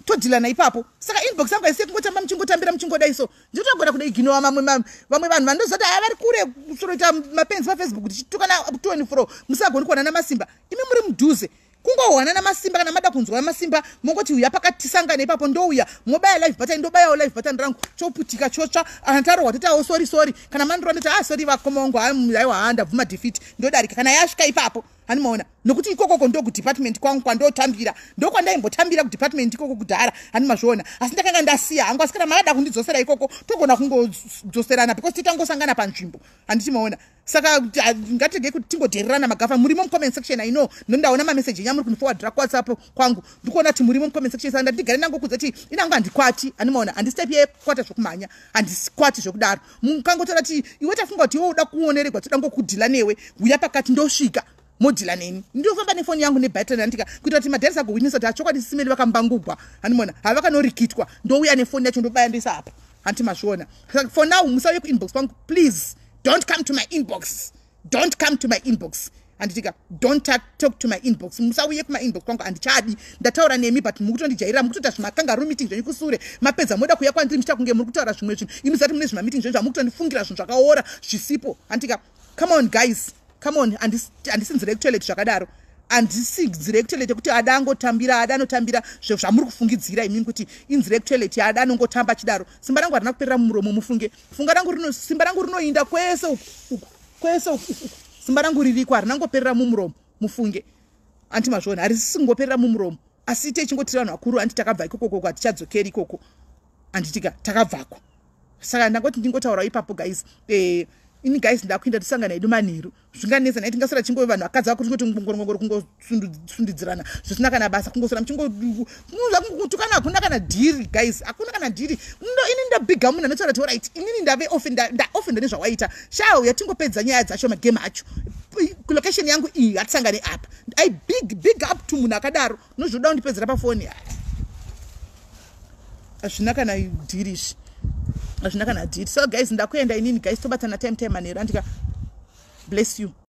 todhilana ipapo. Saka inbox yangu haisi kungotamba muchingotambira muchingodai so ndinotogona kuda ignore vamwe vanhu vandozoti vari kure kusoroita mapenzi pafacebook tichitukana 24 musagoni kuwana namasimba. Imi muri mudhuze kungowana namasimba. Kana mada kunzwa namasimba mongoti uya pakati tisangane ipapo ndouya mobaya live button ndobayawo live button rangu choputika chotsva anatarohwa toti sorry kana mandiro ndoti sorry vakomongo haiwa handabvuma defeat ndodarika kana yasvika ipapo. Hani maona nokuti ikoko ndo ku department kwangu kwandotambira ndokwandaimbotambira ku department ikoko kudhara. Hani mazviona asi ndakanga ndasiya hangu asi kana makada kundidzosera ikoko togona kungodzoserana because titangosangana panzvimbo. Handiti maona. Saka ngatege kuti tingodhererana magafa. Murimo mu comment section I know nondaona ma message nyamuri kuniforwardira ku WhatsApp kwangu ndikuona kuti murimo mu comment section. Saka ndatigare nangu kudza kuti inangu handikwati. Hani maona handistep yekwata zvokumhanya handisikwati zvokudaro. Mukangotora kuti iwe tafunga kuti iwe uda kuoneregwa toda ngokudhila newe uya pakati ndosvika modhila neni ndofamba nefoni yangu nebattery andika kuita kuti madhari sagowinisa kuti achokwadi simeni vakambangugwa. Hani mona havakanorikitwa ndouya nefoni yacho ndobaya ndisa apa. Hanti mazviona. For now musauye ku inbox kwangu please. Don't come to my inbox. Don't come to my inbox. Anditika don't talk to my inbox. Musauye kuma inbox kwangu andichadi. Ndataura nemi but mukutondijairira mukutota zvimakangaroo meeting zvenyu kusure. Mapedza moda kuya kwandiri muchakunge muri kutaura zvimwe zvinhu. Imi zati mune zvima meeting zvenyu zvamukutondifungira zvinhu zvakaora zvisipo. Anditika come on guys. Come on, handisinzire kutoilet zvakadaro. Handisinzire kutoilet kuti ada angotambira ada anotambira zvamuri kufungidzira imimi kuti inzire kutoilet ada anongotamba chidaro. Simba rangu harina kuperera mumuromo mufunge. Simba rangu rinoinda kwese uku. Kwese uku. Simba rangu ririko harina ngoperera mumuromo mufunge. Anti mazvona harisingoperera mumuromo. Asi techingotira vanhu vakuru anti takabva ikoko hatichadzokeri ikoko. Anditika takabvako. Saka ndangoti ndingotaura ipapo guys. Ini guys ndakuinda tisangana edu manheru. Zvinganesa naiti ngasara chingove vanhu vakadza kuti ngongoro kungosundidzirana. Zvisina kana basa kungosora kutukana hakuna kana deal guys. Hakuna kana deal. Ini ndabiga munhu anotaura kuti right. Inini ndave offend nezvawaita. Shau yatingopedza nyaya dzacho magame acho. Location yangu iyi hatisangane apa. I big up to munhu akadaro. Nozvoda undipedzera pafoni. Hazvina kana dealish. So guys ndakuenda inini guys tobatana time manheru andika bless you.